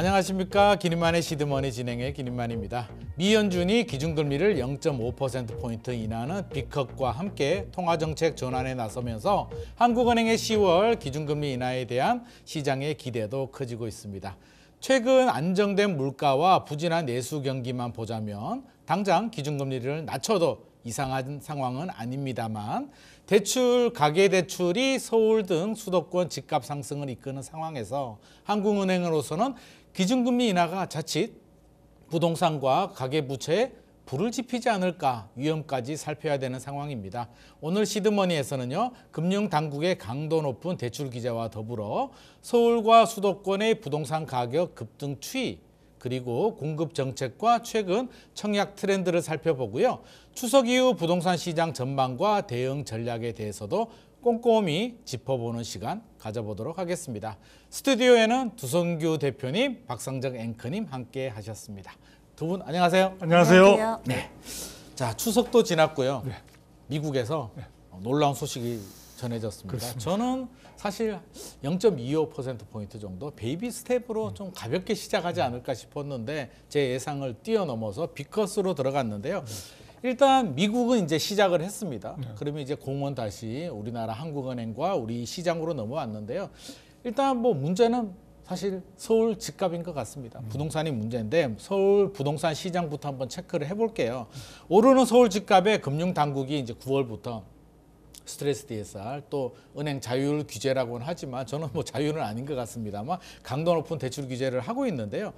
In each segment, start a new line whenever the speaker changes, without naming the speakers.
안녕하십니까. 기린만의 시드머니 진행의 기린만입니다. 미연준이 기준금리를 0.5%포인트 인하하는 B컷과 함께 통화정책 전환에 나서면서 한국은행의 10월 기준금리 인하에 대한 시장의 기대도 커지고 있습니다. 최근 안정된 물가와 부진한 내수 경기만 보자면 당장 기준금리를 낮춰도 이상한 상황은 아닙니다만 대출, 가계대출이 서울 등 수도권 집값 상승을 이끄는 상황에서 한국은행으로서는 기준금리 인하가 자칫 부동산과 가계부채에 불을 지피지 않을까 위험까지 살펴야 되는 상황입니다. 오늘 시드머니에서는요, 금융당국의 강도 높은 대출 규제와 더불어 서울과 수도권의 부동산 가격 급등 추이, 그리고 공급 정책과 최근 청약 트렌드를 살펴보고요. 추석 이후 부동산 시장 전망과 대응 전략에 대해서도 꼼꼼히 짚어보는 시간 가져보도록 하겠습니다. 스튜디오에는 두성규 대표님, 박상정 앵커님 함께 하셨습니다. 두 분 안녕하세요.
안녕하세요.
네. 자, 추석도 지났고요.
네.
미국에서 놀라운 소식이 전해졌습니다.
그렇습니다.
저는 사실 0.25%포인트 정도 베이비 스텝으로 좀 가볍게 시작하지 않을까 싶었는데 제 예상을 뛰어넘어서 B컷으로 들어갔는데요. 일단 미국은 이제 시작을 했습니다. 그러면 이제 공은 다시 우리나라 한국은행과 우리 시장으로 넘어왔는데요. 일단 뭐 문제는 사실 서울 집값인 것 같습니다. 부동산이 문제인데 서울 부동산 시장부터 한번 체크를 해볼게요. 오르는 서울 집값에 금융당국이 이제 9월부터 스트레스 DSR 또 은행 자율 규제라고는 하지만 저는 뭐 자율은 아닌 것 같습니다만 강도 높은 대출 규제를 하고 있는데요.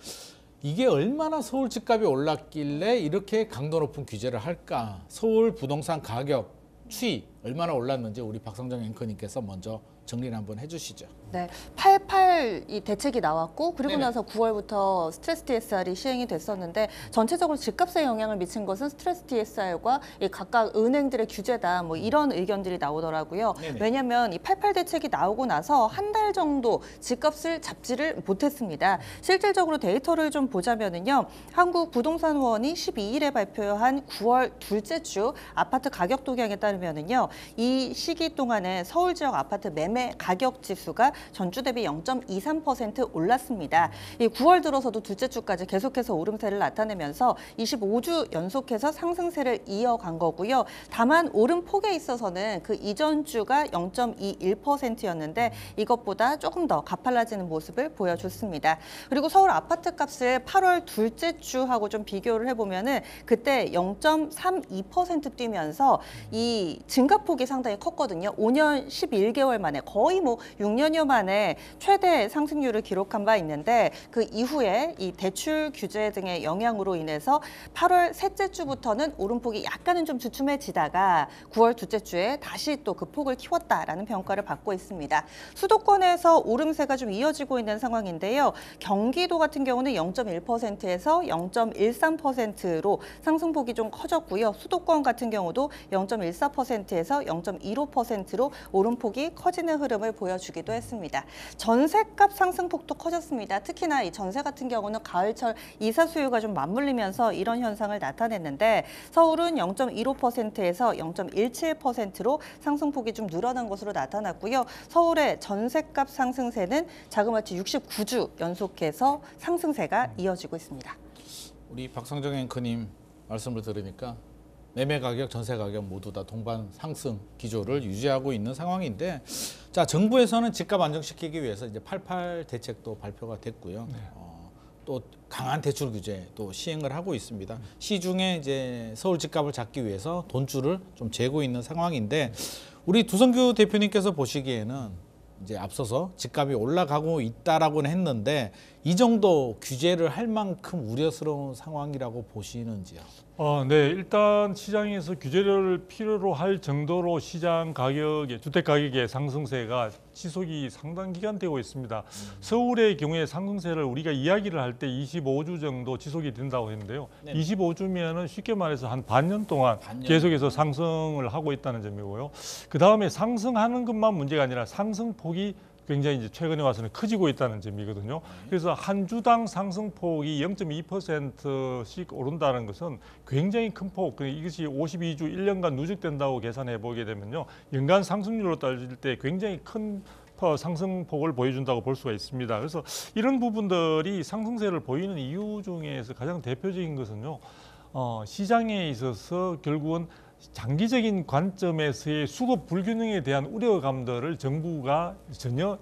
이게 얼마나 서울 집값이 올랐길래 이렇게 강도 높은 규제를 할까? 서울 부동산 가격 추이 얼마나 올랐는지 우리 박상정 앵커님께서 먼저 정리를 한번 해주시죠.
네, 88 이 대책이 나왔고 그리고
네네.
나서 9월부터 스트레스 DSR이 시행이 됐었는데 전체적으로 집값에 영향을 미친 것은 스트레스 DSR과 이 각각 은행들의 규제다 뭐 이런 의견들이 나오더라고요.
네네.
왜냐하면 이 88 대책이 나오고 나서 한 달 정도 집값을 잡지를 못했습니다. 실질적으로 데이터를 좀 보자면은요, 한국부동산원이 12일에 발표한 9월 둘째 주 아파트 가격 동향에 따르면은요, 이 시기 동안에 서울 지역 아파트 매매 가격 지수가 전주 대비 0.23% 올랐습니다. 이 9월 들어서도 둘째 주까지 계속해서 오름세를 나타내면서 25주 연속해서 상승세를 이어간 거고요. 다만 오름폭에 있어서는 그 이전 주가 0.21%였는데 이것보다 조금 더 가팔라지는 모습을 보여줬습니다. 그리고 서울 아파트 값을 8월 둘째 주하고 좀 비교를 해보면은 그때 0.32% 뛰면서 이 증가폭이 상당히 컸거든요. 5년 11개월 만에 거의 뭐 6년여 만에 최대 상승률을 기록한 바 있는데 그 이후에 이 대출 규제 등의 영향으로 인해서 8월 셋째 주부터는 오름폭이 약간은 좀 주춤해지다가 9월 둘째 주에 다시 또 그 폭을 키웠다라는 평가를 받고 있습니다. 수도권에서 오름세가 좀 이어지고 있는 상황인데요. 경기도 같은 경우는 0.1%에서 0.13%로 상승폭이 좀 커졌고요. 수도권 같은 경우도 0.14%에서 0.15%로 오름폭이 커지는 흐름을 보여주기도 했습니다. 전세값 상승폭도 커졌습니다. 특히나 이 전세 같은 경우는 가을철 이사 수요가 좀 맞물리면서 이런 현상을 나타냈는데 서울은 0.15%에서 0.17%로 상승폭이 좀 늘어난 것으로 나타났고요. 서울의 전세값 상승세는 자그마치 69주 연속해서 상승세가 이어지고 있습니다.
우리 박상정 앵커님 말씀을 들으니까 매매 가격, 전세 가격 모두 다 동반 상승 기조를 유지하고 있는 상황인데, 자, 정부에서는 집값 안정시키기 위해서 이제 88 대책도 발표가 됐고요. 또 강한 대출 규제 또 시행을 하고 있습니다. 시중에 이제 서울 집값을 잡기 위해서 돈줄을 좀 재고 있는 상황인데, 우리 두성규 대표님께서 보시기에는 이제 앞서서 집값이 올라가고 있다라고는 했는데 이 정도 규제를 할 만큼 우려스러운 상황이라고 보시는지요?
네, 일단 시장에서 규제를 필요로 할 정도로 시장 가격의 주택 가격의 상승세가 지속이 상당 기간 되고 있습니다. 서울의 경우에 상승세를 우리가 이야기를 할 때 25주 정도 지속이 된다고 했는데요.
네네.
25주면은 쉽게 말해서 한 반년 동안
반년.
계속해서 상승을 하고 있다는 점이고요. 그 다음에 상승하는 것만 문제가 아니라 상승폭이 굉장히 이제 최근에 와서는 커지고 있다는 점이거든요. 그래서 한 주당 상승폭이 0.2%씩 오른다는 것은 굉장히 큰 폭, 이것이 52주 1년간 누적된다고 계산해 보게 되면요, 연간 상승률로 따질 때 굉장히 큰 상승폭을 보여준다고 볼 수가 있습니다. 그래서 이런 부분들이 상승세를 보이는 이유 중에서 가장 대표적인 것은요. 시장에 있어서 결국은 장기적인 관점에서의 수급 불균형에 대한 우려감들을 정부가 전혀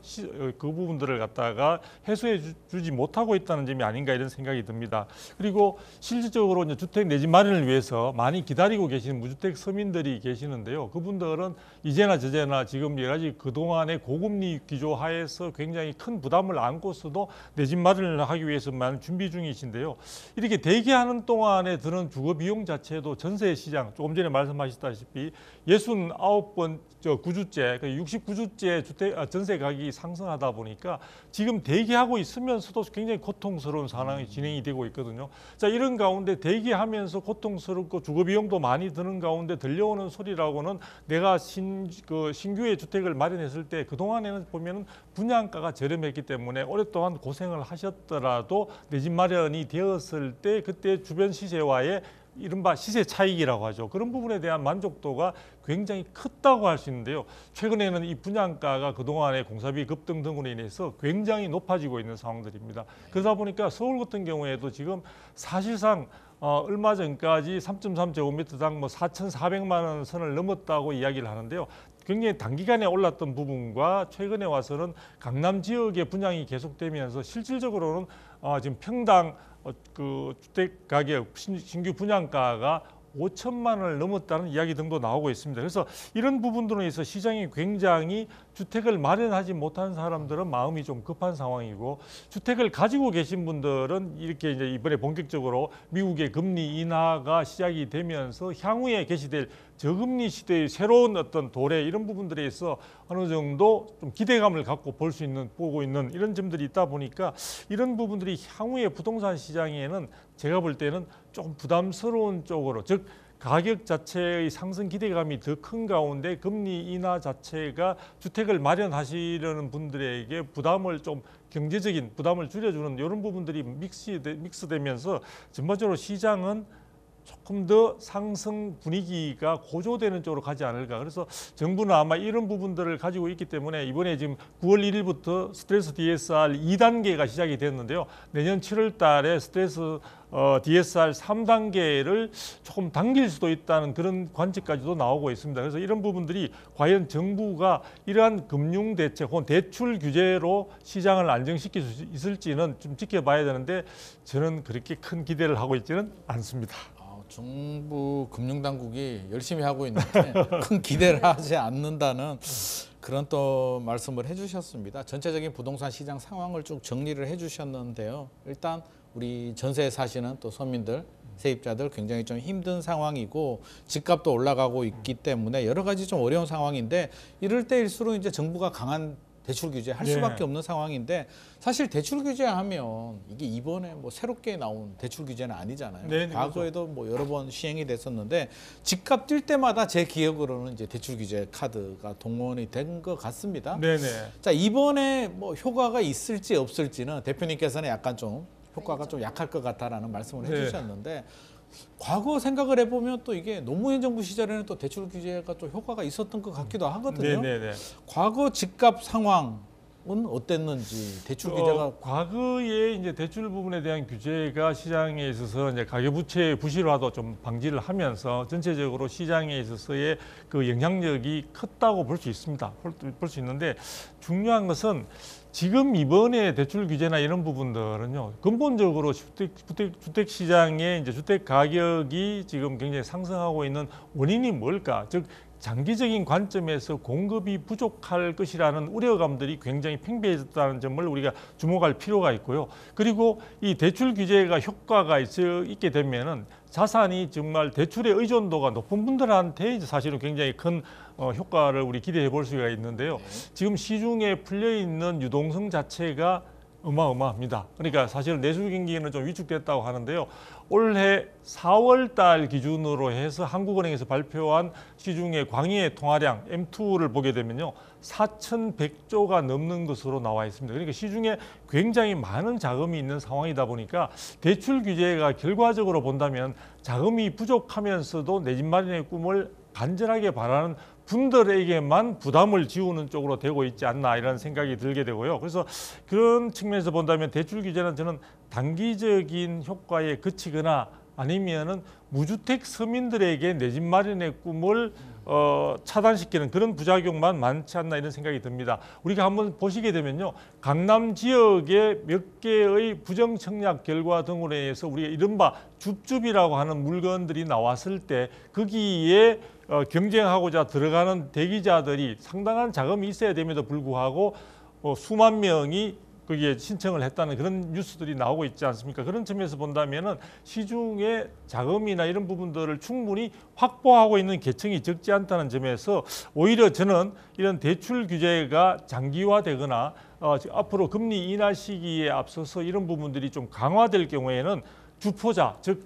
그 부분들을 갖다가 해소해 주지 못하고 있다는 점이 아닌가 이런 생각이 듭니다. 그리고 실질적으로 이제 주택 내 집 마련을 위해서 많이 기다리고 계시는 무주택 서민들이 계시는데요. 그분들은 이제나 저제나 지금 여러 가지 그동안의 고금리 기조 하에서 굉장히 큰 부담을 안고서도 내 집 마련을 하기 위해서만 준비 중이신데요. 이렇게 대기하는 동안에 드는 주거 비용 자체도 전세 시장 조금 전에 말씀하셨다시피 69번 구주째, 69주째 전세 가격이 상승하다 보니까 지금 대기하고 있으면서도 굉장히 고통스러운 상황이 진행이 되고 있거든요. 자, 이런 가운데 대기하면서 고통스럽고 주거 비용도 많이 드는 가운데 들려오는 소리라고는 내가 신규의 주택을 마련했을 때 그동안에는 보면은 분양가가 저렴했기 때문에 오랫동안 고생을 하셨더라도 내 집 마련이 되었을 때 그때 주변 시세와의 이른바 시세 차익이라고 하죠. 그런 부분에 대한 만족도가 굉장히 컸다고 할 수 있는데요. 최근에는 이 분양가가 그동안의 공사비 급등 등으로 인해서 굉장히 높아지고 있는 상황들입니다. 그러다 보니까 서울 같은 경우에도 지금 사실상 얼마 전까지 3.3제곱미터당 4,400만 원 선을 넘었다고 이야기를 하는데요. 굉장히 단기간에 올랐던 부분과 최근에 와서는 강남 지역의 분양이 계속되면서 실질적으로는 지금 평당 그 주택 가격 신규 분양가가 5천만 원을 넘었다는 이야기 등도 나오고 있습니다. 그래서 이런 부분들에 의해서 시장이 굉장히 주택을 마련하지 못한 사람들은 마음이 좀 급한 상황이고 주택을 가지고 계신 분들은 이렇게 이제 이번에 본격적으로 미국의 금리 인하가 시작이 되면서 향후에 개시될 저금리 시대의 새로운 어떤 도래 이런 부분들에 있어 어느 정도 좀 기대감을 갖고 보고 있는 이런 점들이 있다 보니까 이런 부분들이 향후에 부동산 시장에는 제가 볼 때는 조금 부담스러운 쪽으로 즉 가격 자체의 상승 기대감이 더 큰 가운데 금리 인하 자체가 주택을 마련하시려는 분들에게 부담을 좀 경제적인 부담을 줄여주는 이런 부분들이 믹스되면서 전반적으로 시장은 조금 더 상승 분위기가 고조되는 쪽으로 가지 않을까. 그래서 정부는 아마 이런 부분들을 가지고 있기 때문에 이번에 지금 9월 1일부터 스트레스 DSR 2단계가 시작이 됐는데요. 내년 7월 달에 스트레스 DSR 3단계를 조금 당길 수도 있다는 그런 관측까지도 나오고 있습니다. 그래서 이런 부분들이 과연 정부가 이러한 금융 대책 혹은 대출 규제로 시장을 안정시킬 수 있을지는 좀 지켜봐야 되는데 저는 그렇게 큰 기대를 하고 있지는 않습니다.
정부 금융당국이 열심히 하고 있는데 큰 기대를 하지 않는다는 그런 또 말씀을 해주셨습니다. 전체적인 부동산 시장 상황을 쭉 정리를 해주셨는데요. 일단 우리 전세에 사시는 또 서민들, 세입자들 굉장히 좀 힘든 상황이고 집값도 올라가고 있기 때문에 여러 가지 좀 어려운 상황인데 이럴 때일수록 이제 정부가 강한 대출 규제 할 수밖에 없는 상황인데 사실 대출 규제하면 이게 이번에 뭐 새롭게 나온 대출 규제는 아니잖아요. 과거에도 뭐 여러 번 시행이 됐었는데 집값 뛸 때마다 제 기억으로는 이제 대출 규제 카드가 동원이 된 것 같습니다. 자, 이번에 뭐 효과가 있을지 없을지는 대표님께서는 약간 좀 효과가 좀 약할 것 같다라는 말씀을 해주셨는데 과거 생각을 해보면 또 이게 노무현 정부 시절에는 또 대출 규제가 또 효과가 있었던 것 같기도 하거든요. 과거 집값 상황은 어땠는지 대출 규제가
과거에 이제 대출 부분에 대한 규제가 시장에 있어서 이제 가계부채 부실화도 좀 방지를 하면서 전체적으로 시장에 있어서의 그 영향력이 컸다고 볼 수 있습니다. 볼 수 있는데 중요한 것은 지금 이번에 대출 규제나 이런 부분들은요 근본적으로 주택 시장의 이제 주택 가격이 지금 굉장히 상승하고 있는 원인이 뭘까? 즉 장기적인 관점에서 공급이 부족할 것이라는 우려감들이 굉장히 팽배해졌다는 점을 우리가 주목할 필요가 있고요. 그리고 이 대출 규제가 효과가 있게 되면은 자산이 정말 대출의 의존도가 높은 분들한테 이제 사실은 굉장히 큰 효과를 우리 기대해 볼 수가 있는데요. 지금 시중에 풀려 있는 유동성 자체가 어마어마합니다. 그러니까 사실 내수 경기는 좀 위축됐다고 하는데요. 올해 4월 달 기준으로 해서 한국은행에서 발표한 시중의 광의의 통화량 M2를 보게 되면요. 4,100조가 넘는 것으로 나와 있습니다. 그러니까 시중에 굉장히 많은 자금이 있는 상황이다 보니까 대출 규제가 결과적으로 본다면 자금이 부족하면서도 내 집 마련의 꿈을 간절하게 바라는 군들에게만 부담을 지우는 쪽으로 되고 있지 않나 이런 생각이 들게 되고요. 그래서 그런 측면에서 본다면 대출 규제는 저는 단기적인 효과에 그치거나 아니면은 무주택 서민들에게 내 집 마련의 꿈을 차단시키는 그런 부작용만 많지 않나 이런 생각이 듭니다. 우리가 한번 보시게 되면요, 강남 지역의 몇 개의 부정 청약 결과 등으로 해서 우리가 이른바 줍줍이라고 하는 물건들이 나왔을 때 거기에 경쟁하고자 들어가는 대기자들이 상당한 자금이 있어야 됨에도 불구하고 수만 명이 거기에 신청을 했다는 그런 뉴스들이 나오고 있지 않습니까? 그런 점에서 본다면은 시중에 자금이나 이런 부분들을 충분히 확보하고 있는 계층이 적지 않다는 점에서 오히려 저는 이런 대출 규제가 장기화되거나 앞으로 금리 인하 시기에 앞서서 이런 부분들이 좀 강화될 경우에는 주포자, 즉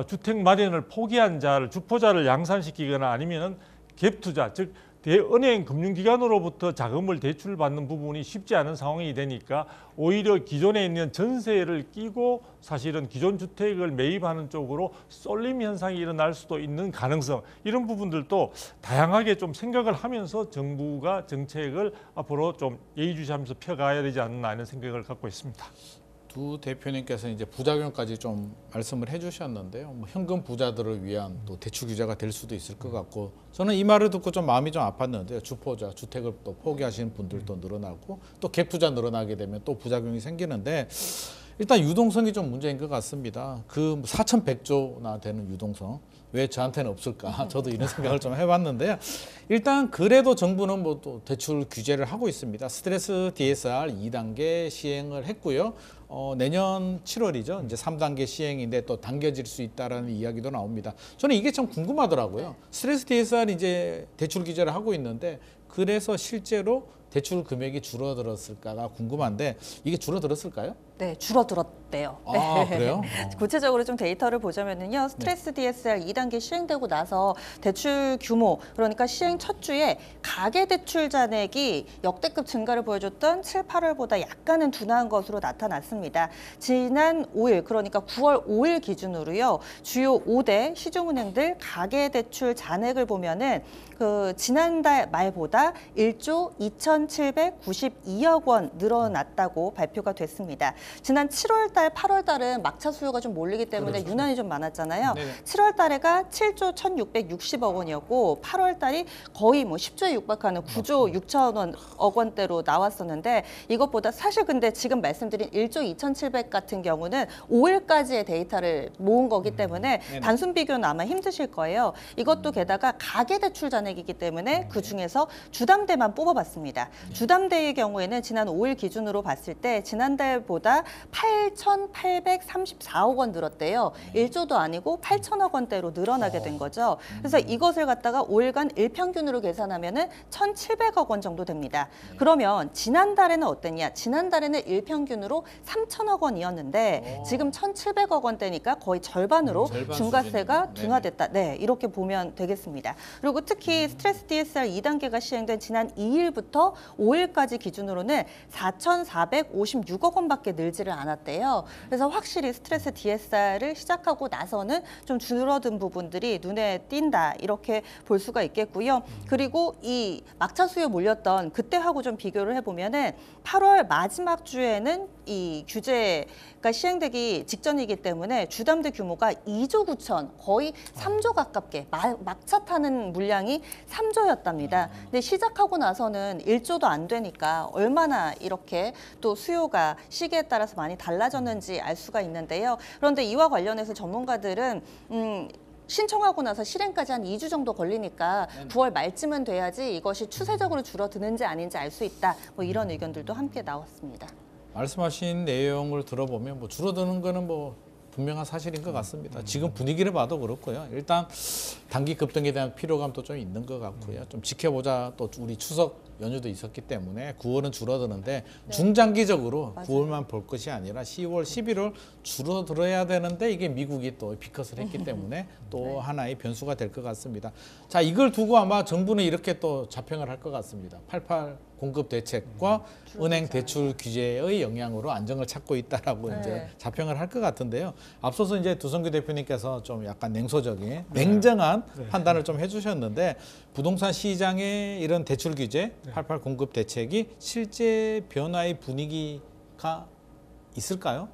주택 마련을 포기한 자를 주포자를 양산시키거나 아니면은 갭 투자, 즉 대은행 금융기관으로부터 자금을 대출받는 부분이 쉽지 않은 상황이 되니까 오히려 기존에 있는 전세를 끼고 사실은 기존 주택을 매입하는 쪽으로 쏠림 현상이 일어날 수도 있는 가능성, 이런 부분들도 다양하게 좀 생각을 하면서 정부가 정책을 앞으로 좀 예의주시하면서 펴가야 되지 않나 이런 생각을 갖고 있습니다.
두 대표님께서 이제 부작용까지 좀 말씀을 해주셨는데요. 뭐 현금 부자들을 위한 또 대출 규제가 될 수도 있을 것 같고, 저는 이 말을 듣고 좀 마음이 좀 아팠는데요. 주포자, 주택을 또 포기하시는 분들도 늘어나고 또 갭 투자 늘어나게 되면 또 부작용이 생기는데, 일단 유동성이 좀 문제인 것 같습니다. 그 4,100조나 되는 유동성 왜 저한테는 없을까? 저도 이런 생각을 좀 해봤는데요. 일단 그래도 정부는 뭐 또 대출 규제를 하고 있습니다. 스트레스 DSR 2단계 시행을 했고요. 내년 7월이죠. 이제 3단계 시행인데 또 당겨질 수 있다라는 이야기도 나옵니다. 저는 이게 참 궁금하더라고요. 스트레스 DSR 이제 대출 규제를 하고 있는데 그래서 실제로 대출 금액이 줄어들었을까가 궁금한데 이게 줄어들었을까요?
네, 줄어들었대요.
아, 그래요?
구체적으로 좀 데이터를 보자면요, 스트레스 DSR 2단계 시행되고 나서 대출 규모, 그러니까 시행 첫 주에 가계 대출 잔액이 역대급 증가를 보여줬던 7, 8월보다 약간은 둔화한 것으로 나타났습니다. 지난 5일, 그러니까 9월 5일 기준으로요, 주요 5대 시중은행들 가계 대출 잔액을 보면은 그 지난달 말보다 1조 2,792억 원 늘어났다고 발표가 됐습니다. 지난 7월 달, 8월 달은 막차 수요가 좀 몰리기 때문에
그렇죠.
유난히 좀 많았잖아요.
네네.
7월 달에가 7조 1,660억 원이었고 8월 달이 거의 뭐 10조에 육박하는 9조 6천억 원대로 나왔었는데, 이것보다 사실 근데 지금 말씀드린 1조 2,700 같은 경우는 5일까지의 데이터를 모은 거기 때문에 단순 비교는 아마 힘드실 거예요. 이것도 게다가 가계 대출 잔액이기 때문에 그 중에서 주담대만 뽑아봤습니다. 주담대의 경우에는 지난 5일 기준으로 봤을 때 지난달보다 8,834억 원 늘었대요. 1조도 아니고 8천억 원대로 늘어나게 된 거죠. 그래서 이것을 갖다가 5일간 일평균으로 계산하면은 1,700억 원 정도 됩니다. 그러면 지난달에는 어땠냐? 지난달에는 일평균으로 3천억 원이었는데 지금 1,700억 원대니까 거의 절반으로
절반
중과세가
수준이네요.
둔화됐다. 네, 이렇게 보면 되겠습니다. 그리고 특히 스트레스 DSR 2단계가 시행된 지난 2일부터 5일까지 기준으로는 4,456억 원밖에 늘지를 않았대요. 그래서 확실히 스트레스 DSR을 시작하고 나서는 좀 줄어든 부분들이 눈에 띈다, 이렇게 볼 수가 있겠고요. 그리고 이 막차 수요 몰렸던 그때하고 좀 비교를 해보면은 8월 마지막 주에는 이 규제가 시행되기 직전이기 때문에 주담대 규모가 2조 9천, 거의 3조 가깝게 막차 타는 물량이 3조였답니다. 근데 시작하고 나서는 1조도 안 되니까 얼마나 이렇게 또 수요가 시기에 따라서 많이 달라졌는지 알 수가 있는데요. 그런데 이와 관련해서 전문가들은 신청하고 나서 실행까지 한 2주 정도 걸리니까 9월 말쯤은 돼야지 이것이 추세적으로 줄어드는지 아닌지 알 수 있다. 뭐 이런 의견들도 함께 나왔습니다.
말씀하신 내용을 들어보면 뭐 줄어드는 거는 뭐 분명한 사실인 것 같습니다. 지금 분위기를 봐도 그렇고요. 일단 단기 급등에 대한 피로감도 좀 있는 것 같고요. 좀 지켜보자. 또 우리 추석 연휴도 있었기 때문에 9월은 줄어드는데 중장기적으로 9월만 볼 것이 아니라 10월, 11월 줄어들어야 되는데 이게 미국이 또 비컷을 했기 때문에 또 하나의 변수가 될 것 같습니다. 자, 이걸 두고 아마 정부는 이렇게 또 자평을 할 것 같습니다. 88 공급 대책과 은행 대출 규제의 영향으로 안정을 찾고 있다라고 이제 자평을 할 것 같은데요. 앞서서 이제 두성규 대표님께서 좀 약간 냉소적인 냉정한 판단을 좀 해주셨는데 부동산 시장의 이런 대출 규제, 88 공급 대책이 실제 변화의 분위기가 있을까요?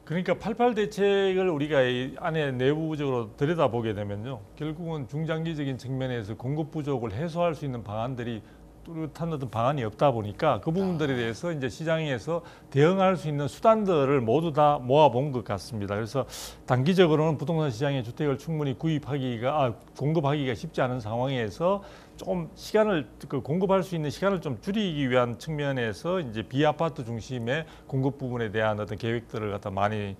그러니까 88 대책을 우리가 이 안에 내부적으로 들여다보게 되면요. 결국은 중장기적인 측면에서 공급 부족을 해소할 수 있는 방안들이 뚜렷한 어떤 방안이 없다 보니까 그 부분들에 대해서 이제 시장에서 대응할 수 있는 수단들을 모두 다 모아본 것 같습니다. 그래서 단기적으로는 부동산 시장에 주택을 충분히 공급하기가 쉽지 않은 상황에서 좀 시간을 공급할 수 있는 시간을 좀 줄이기 위한 측면에서 이제 비아파트 중심의 공급 부분에 대한 어떤 계획들을 갖다 많이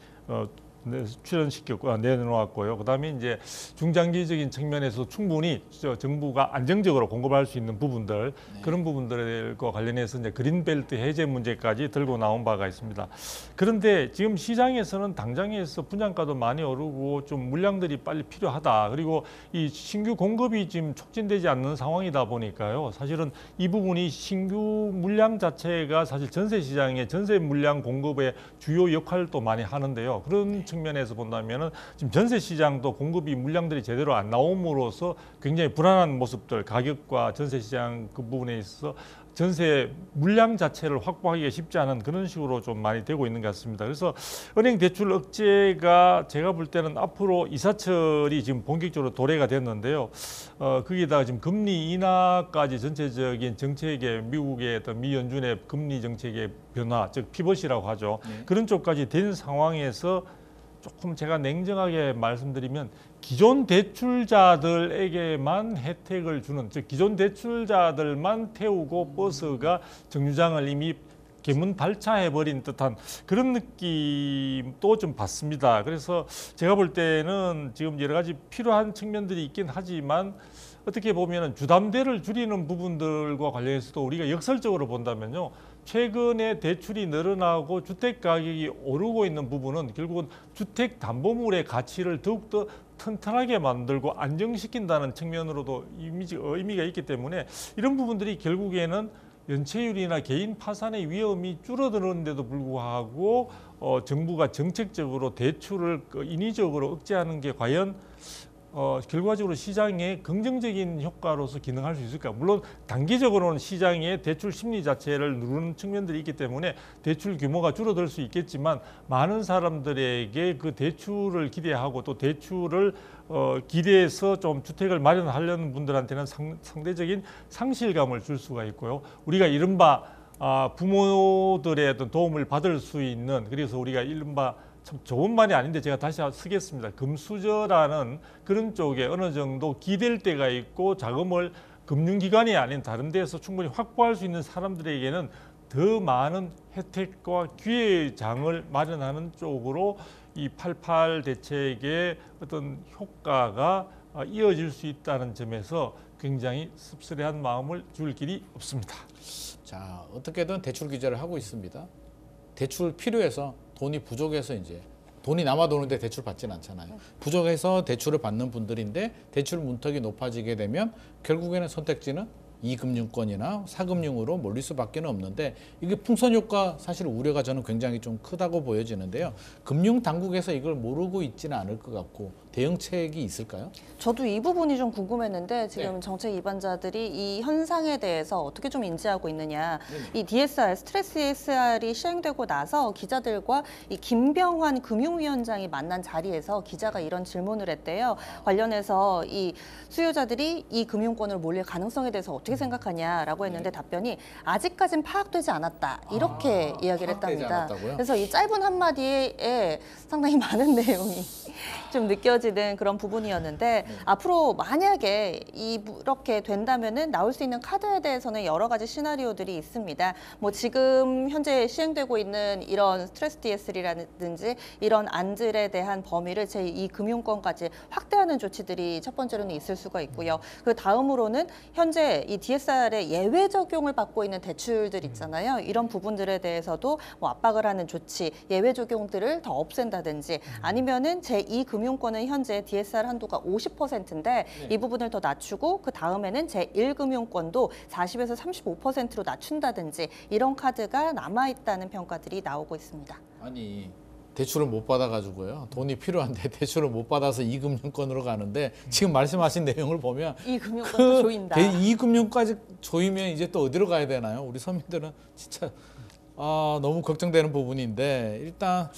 출연시켰고 내놓았고요. 그다음에 이제 중장기적인 측면에서 충분히 정부가 안정적으로 공급할 수 있는 부분들 그런 부분들과 관련해서 이제 그린벨트 해제 문제까지 들고 나온 바가 있습니다. 그런데 지금 시장에서는 당장에서 분양가도 많이 오르고 좀 물량들이 빨리 필요하다. 그리고 이 신규 공급이 지금 촉진되지 않는 상황이다 보니까요. 사실은 이 부분이 신규 물량 자체가 사실 전세 시장의 전세 물량 공급의 주요 역할도 많이 하는데요. 그런 측면에서 본다면은 지금 전세 시장도 공급이 물량들이 제대로 안 나옴으로써 굉장히 불안한 모습들, 가격과 전세 시장 그 부분에 있어서 전세 물량 자체를 확보하기가 쉽지 않은 그런 식으로 좀 많이 되고 있는 것 같습니다. 그래서 은행 대출 억제가 제가 볼 때는 앞으로 이사철이 지금 본격적으로 도래가 됐는데요. 거기다가 지금 금리 인하까지 전체적인 정책의 미국의 어떤 미 연준의 금리 정책의 변화, 즉 피벗이라고 하죠. 그런 쪽까지 된 상황에서 조금 제가 냉정하게 말씀드리면 기존 대출자들에게만 혜택을 주는, 즉 기존 대출자들만 태우고 버스가 정류장을 이미 개문 발차해버린 듯한 그런 느낌도 좀 받습니다. 그래서 제가 볼 때는 지금 여러 가지 필요한 측면들이 있긴 하지만 어떻게 보면 주담대를 줄이는 부분들과 관련해서도 우리가 역설적으로 본다면요. 최근에 대출이 늘어나고 주택 가격이 오르고 있는 부분은 결국은 주택담보물의 가치를 더욱더 튼튼하게 만들고 안정시킨다는 측면으로도 의미가 있기 때문에 이런 부분들이 결국에는 연체율이나 개인 파산의 위험이 줄어드는데도 불구하고 정부가 정책적으로 대출을 인위적으로 억제하는 게 과연 결과적으로 시장에 긍정적인 효과로서 기능할 수 있을까? 물론 단기적으로는 시장의 대출 심리 자체를 누르는 측면들이 있기 때문에 대출 규모가 줄어들 수 있겠지만 많은 사람들에게 그 대출을 기대하고 또 대출을 기대해서 좀 주택을 마련하려는 분들한테는 상대적인 상실감을 줄 수가 있고요. 우리가 이른바 부모들의 어떤 도움을 받을 수 있는, 그래서 우리가 이른바 참 좋은 말이 아닌데 제가 다시 쓰겠습니다. 금수저라는 그런 쪽에 어느 정도 기댈 때가 있고 자금을 금융기관이 아닌 다른 데서 충분히 확보할 수 있는 사람들에게는 더 많은 혜택과 기회의 장을 마련하는 쪽으로 이 88 대책의 어떤 효과가 이어질 수 있다는 점에서 굉장히 씁쓸해한 마음을 줄 길이 없습니다.
자, 어떻게든 대출 규제를 하고 있습니다. 대출 필요해서 돈이 부족해서 이제 돈이 남아 도는데 대출 받지는 않잖아요. 부족해서 대출을 받는 분들인데 대출 문턱이 높아지게 되면 결국에는 선택지는 이금융권이나 사금융으로 몰릴 수밖에 없는데 이게 풍선 효과 사실 우려가 저는 굉장히 좀 크다고 보여지는데요. 금융 당국에서 이걸 모르고 있지는 않을 것 같고 대응책이 있을까요?
저도 이 부분이 좀 궁금했는데 지금 정책 입안자들이 이 현상에 대해서 어떻게 좀 인지하고 있느냐. 이 DSR, 스트레스 DSR이 시행되고 나서 기자들과 이 김병환 금융위원장이 만난 자리에서 기자가 이런 질문을 했대요. 관련해서 이 수요자들이 이 금융권을 몰릴 가능성에 대해서 어떻게 생각하냐라고 했는데 답변이 아직까진 파악되지 않았다. 이렇게 이야기를
파악되지
했답니다.
않았다고요?
그래서 이 짧은 한마디에 상당히 많은 내용이 좀 느껴지는 그런 부분이었는데 앞으로 만약에 이렇게 된다면은 나올 수 있는 카드에 대해서는 여러 가지 시나리오들이 있습니다. 뭐 지금 현재 시행되고 있는 이런 스트레스 DSR이라든지 이런 안들에 대한 범위를 제2금융권까지 확대하는 조치들이 첫 번째로는 있을 수가 있고요. 그 다음으로는 현재 이 DSR의 예외 적용을 받고 있는 대출들 있잖아요. 이런 부분들에 대해서도 뭐 압박을 하는 조치, 예외 적용들을 더 없앤다든지 아니면은 제2금융권은 현재 DSR 한도가 50%인데 이 부분을 더 낮추고 그 다음에는 제1금융권도 40에서 35%로 낮춘다든지 이런 카드가 남아있다는 평가들이 나오고 있습니다.
아니 대출을 못 받아가지고요. 돈이 필요한데 대출을 못 받아서 이금융권으로 가는데 지금 말씀하신 내용을 보면
이 금융권도 조인다.
이금융까지 조이면 이제 또 어디로 가야 되나요? 우리 서민들은 진짜 너무 걱정되는 부분인데 일단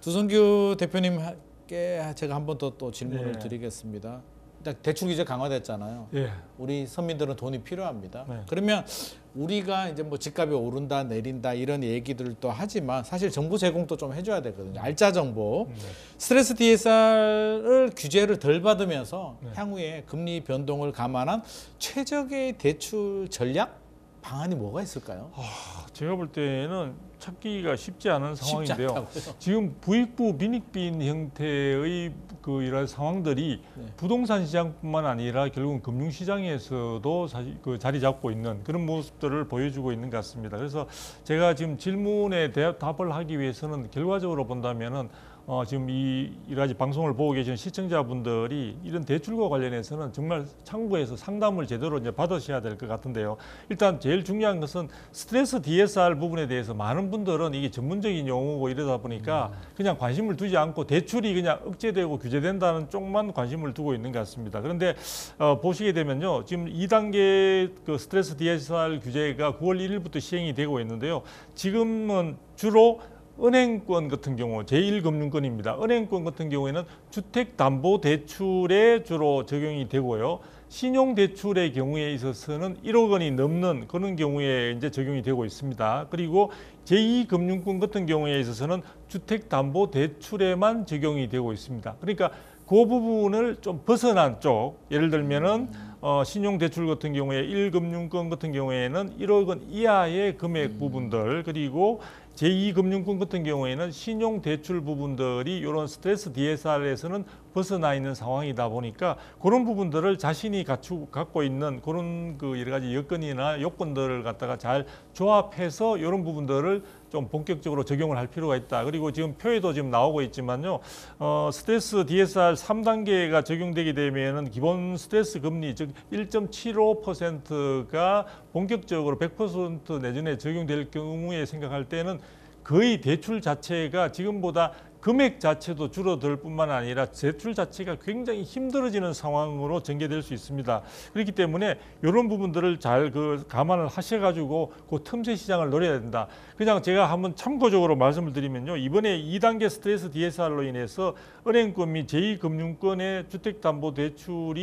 두성규 대표님께 제가 한 번 더 질문을 드리겠습니다. 일단 대출 규제 강화됐잖아요.
예.
우리 서민들은 돈이 필요합니다.
네.
그러면 우리가 이제 뭐 집값이 오른다 내린다 이런 얘기들도 하지만 사실 정보 제공도 좀 해줘야 되거든요. 알짜 정보. 스트레스 DSR을 규제를 덜 받으면서 향후에 금리 변동을 감안한 최적의 대출 전략 방안이 뭐가 있을까요?
제가 볼 때는 찾기가 쉽지 않은 상황인데요.
않다고요?
지금 부익부 빈익빈 형태의 그 이런 상황들이 부동산 시장뿐만 아니라 결국은 금융시장에서도 사실 그 자리 잡고 있는 그런 모습들을 보여주고 있는 것 같습니다. 그래서 제가 지금 질문에 답을 하기 위해서는 결과적으로 본다면은 지금 여러 가지 방송을 보고 계신 시청자분들이 이런 대출과 관련해서는 정말 창구에서 상담을 제대로 이제 받으셔야 될 것 같은데요. 일단 제일 중요한 것은 스트레스 DSR 부분에 대해서 많은 분들은 이게 전문적인 용어고 이러다 보니까 그냥 관심을 두지 않고 대출이 그냥 억제되고 규제된다는 쪽만 관심을 두고 있는 것 같습니다. 그런데 보시게 되면요. 지금 2단계 그 스트레스 DSR 규제가 9월 1일부터 시행이 되고 있는데요. 지금은 주로 은행권 같은 경우 제1금융권입니다. 은행권 같은 경우에는 주택담보대출에 주로 적용이 되고요. 신용대출의 경우에 있어서는 1억 원이 넘는 그런 경우에 이제 적용이 되고 있습니다. 그리고 제2금융권 같은 경우에 있어서는 주택담보대출에만 적용이 되고 있습니다. 그러니까 그 부분을 좀 벗어난 쪽, 예를 들면은 신용대출 같은 경우에 1금융권 같은 경우에는 1억 원 이하의 금액 부분들 그리고 제2금융권 같은 경우에는 신용대출 부분들이 이런 스트레스 DSR에서는 벗어나 있는 상황이다 보니까 그런 부분들을 자신이 갖고 있는 그런 그 여러 가지 여건이나 요건들을 갖다가 잘 조합해서 이런 부분들을 좀 본격적으로 적용을 할 필요가 있다. 그리고 지금 표에도 지금 나오고 있지만요. 스트레스 DSR 3단계가 적용되게 되면은 기본 스트레스 금리 즉 1.75%가 본격적으로 100% 내년에 적용될 경우에 생각할 때는 거의 대출 자체가 지금보다 금액 자체도 줄어들 뿐만 아니라 대출 자체가 굉장히 힘들어지는 상황으로 전개될 수 있습니다. 그렇기 때문에 이런 부분들을 잘 감안을 하셔가지고 그 틈새 시장을 노려야 된다. 그냥 제가 한번 참고적으로 말씀을 드리면요. 이번에 2단계 스트레스 DSR로 인해서 은행권 및 제2금융권의 주택담보대출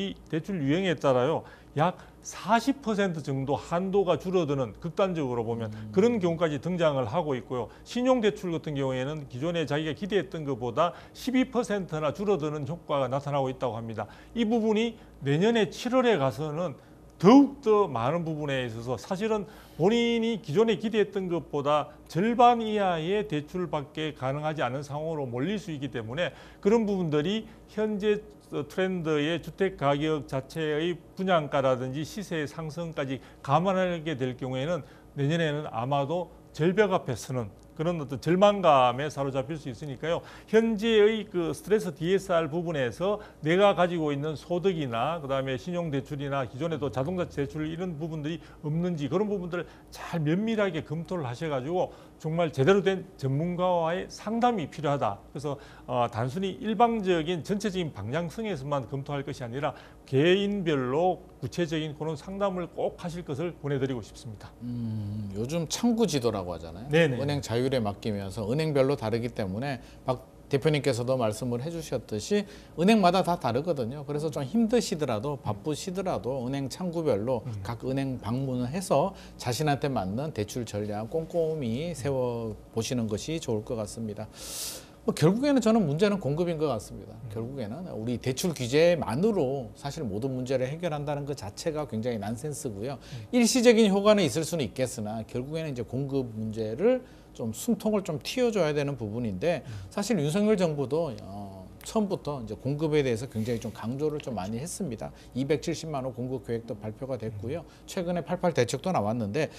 유형에 따라요. 약 40% 정도 한도가 줄어드는 극단적으로 보면 그런 경우까지 등장을 하고 있고요. 신용대출 같은 경우에는 기존에 자기가 기대했던 것보다 12%나 줄어드는 효과가 나타나고 있다고 합니다. 이 부분이 내년에 7월에 가서는 더욱더 많은 부분에 있어서 사실은 본인이 기존에 기대했던 것보다 절반 이하의 대출밖에 가능하지 않은 상황으로 몰릴 수 있기 때문에 그런 부분들이 현재 트렌드의 주택 가격 자체의 분양가라든지 시세 상승까지 감안하게 될 경우에는 내년에는 아마도 절벽 앞에 서는 그런 어떤 절망감에 사로잡힐 수 있으니까요. 현재의 그 스트레스 DSR 부분에서 내가 가지고 있는 소득이나 그다음에 신용대출이나 기존에도 자동차 대출 이런 부분들이 없는지 그런 부분들을 잘 면밀하게 검토를 하셔가지고 정말 제대로 된 전문가와의 상담이 필요하다. 그래서 단순히 일방적인 전체적인 방향성에서만 검토할 것이 아니라 개인별로 구체적인 그런 상담을 꼭 하실 것을 보내드리고 싶습니다.
요즘 창구지도라고 하잖아요.
네네.
은행 자율에 맡기면서 은행별로 다르기 때문에 박 대표님께서도 말씀을 해주셨듯이 은행마다 다 다르거든요. 그래서 좀 힘드시더라도 바쁘시더라도 은행 창구별로 각 은행 방문을 해서 자신한테 맞는 대출 전략 꼼꼼히 세워 보시는 것이 좋을 것 같습니다. 뭐 결국에는 저는 문제는 공급인 것 같습니다. 결국에는 우리 대출 규제만으로 사실 모든 문제를 해결한다는 것 자체가 굉장히 난센스고요. 일시적인 효과는 있을 수는 있겠으나 결국에는 이제 공급 문제를 좀 숨통을 좀 틔워줘야 되는 부분인데 사실 윤석열 정부도 처음부터 이제 공급에 대해서 굉장히 좀 강조를 좀 많이 했습니다. 270만 호 공급 계획도 발표가 됐고요. 최근에 88 대책도 나왔는데